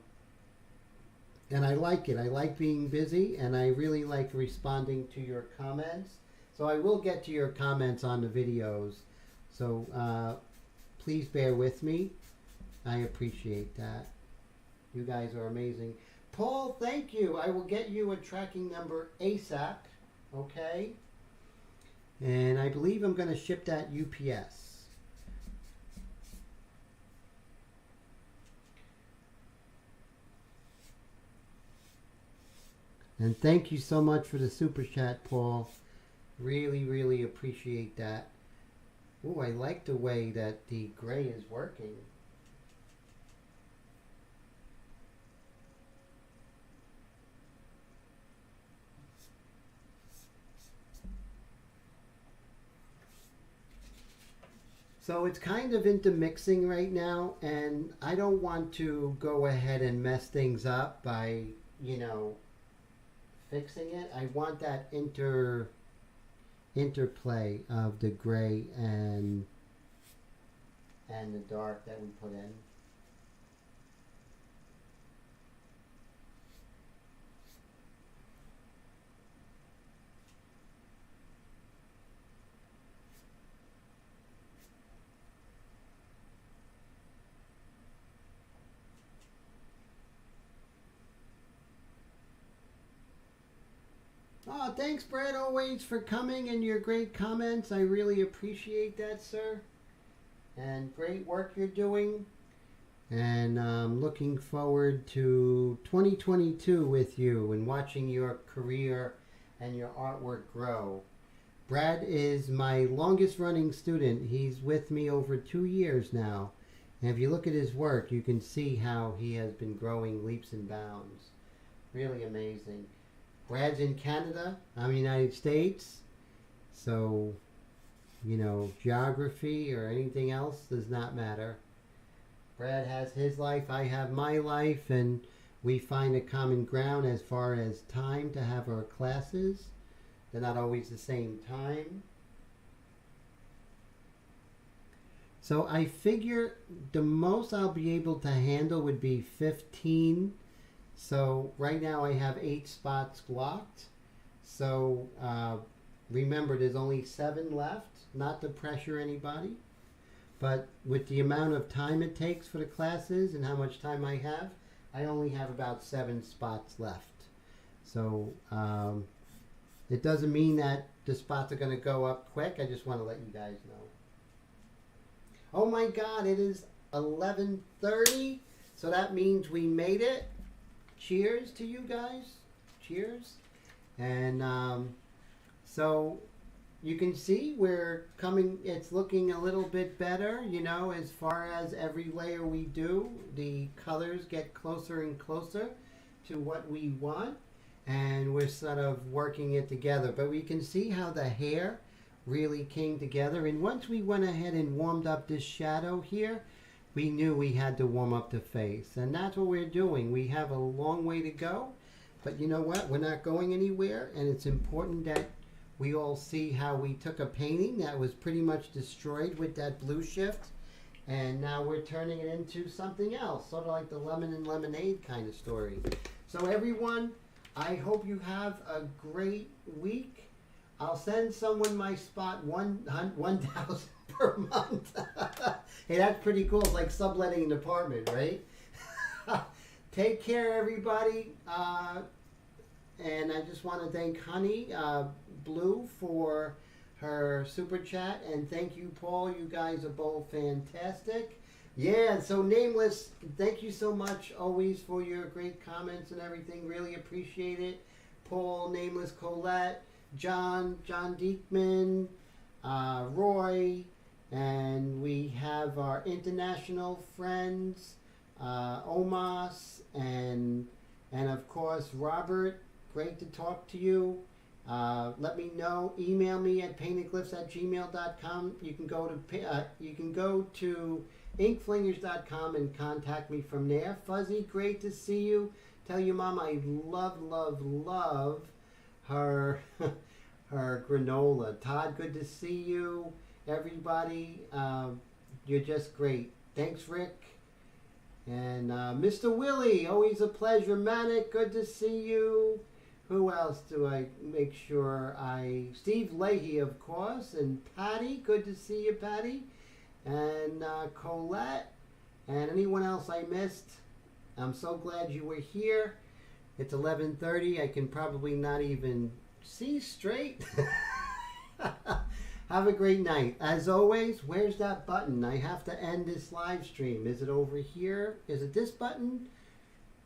like it. I like being busy, and I really like responding to your comments. So I will get to your comments on the videos. So please bear with me. I appreciate that. You guys are amazing. Paul, thank you. I will get you a tracking number ASAP. Okay? And I believe I'm going to ship that UPS. And thank you so much for the super chat, Paul. Really, really appreciate that. Oh, I like the way that the gray is working. So it's kind of into mixing right now, and I don't want to go ahead and mess things up by, you know, fixing it. I want that interplay of the gray and the dark that we put in. Oh, thanks, Brad, always for coming and your great comments. I really appreciate that, sir. And great work you're doing. And I'm looking forward to 2022 with you and watching your career and your artwork grow. Brad is my longest running student. He's with me over 2 years now. And if you look at his work, you can see how he has been growing leaps and bounds. Really amazing. Brad's in Canada, I'm in the United States, so, you know, geography or anything else does not matter. Brad has his life, I have my life, and we find a common ground as far as time to have our classes. They're not always the same time. So I figure the most I'll be able to handle would be 15. So right now I have 8 spots blocked. So remember, there's only 7 left. Not to pressure anybody, but with the amount of time it takes for the classes and how much time I have, I only have about 7 spots left. So it doesn't mean that the spots are going to go up quick. I just want to let you guys know. Oh my God, it is 11:30. So that means we made it. Cheers to you guys. Cheers. And so you can see it's looking a little bit better, you know, as far as every layer we do, the colors get closer and closer to what we want, and we're sort of working it together. But we can see how the hair really came together, and once we went ahead and warmed up this shadow here, we knew we had to warm up the face, and that's what we're doing. We have a long way to go, but you know what? We're not going anywhere, and it's important that we all see how we took a painting that was pretty much destroyed with that blue shift, and now we're turning it into something else, sort of like the lemon and lemonade kind of story. So everyone, I hope you have a great week. I'll send someone my spot 1,000 per month. Hey, that's pretty cool. It's like subletting an apartment, right? Take care, everybody. And I just want to thank Honey Blue for her super chat, and thank you, Paul. You guys are both fantastic. Yeah, so Nameless, thank you so much always for your great comments and everything. Really appreciate it. Paul, Nameless, Colette, John Diekman, Roy, and we have our international friends, Omas, and of course Robert. Great to talk to you. Let me know. Email me at paintedglyphs@gmail.com. You can go to inkflingers.com and contact me from there. Fuzzy, great to see you. Tell your mom I love her her granola. Todd, good to see you. Everybody, you're just great. Thanks, Rick. And Mr. Willie, always a pleasure. Manic, good to see you. Who else do I make sure Steve Leahy, of course, and Patty, good to see you, Patty. And Colette, and anyone else I missed. I'm so glad you were here. It's 11:30. I can probably not even see straight. Have a great night. As always, where's that button? I have to end this live stream. Is it over here? Is it this button?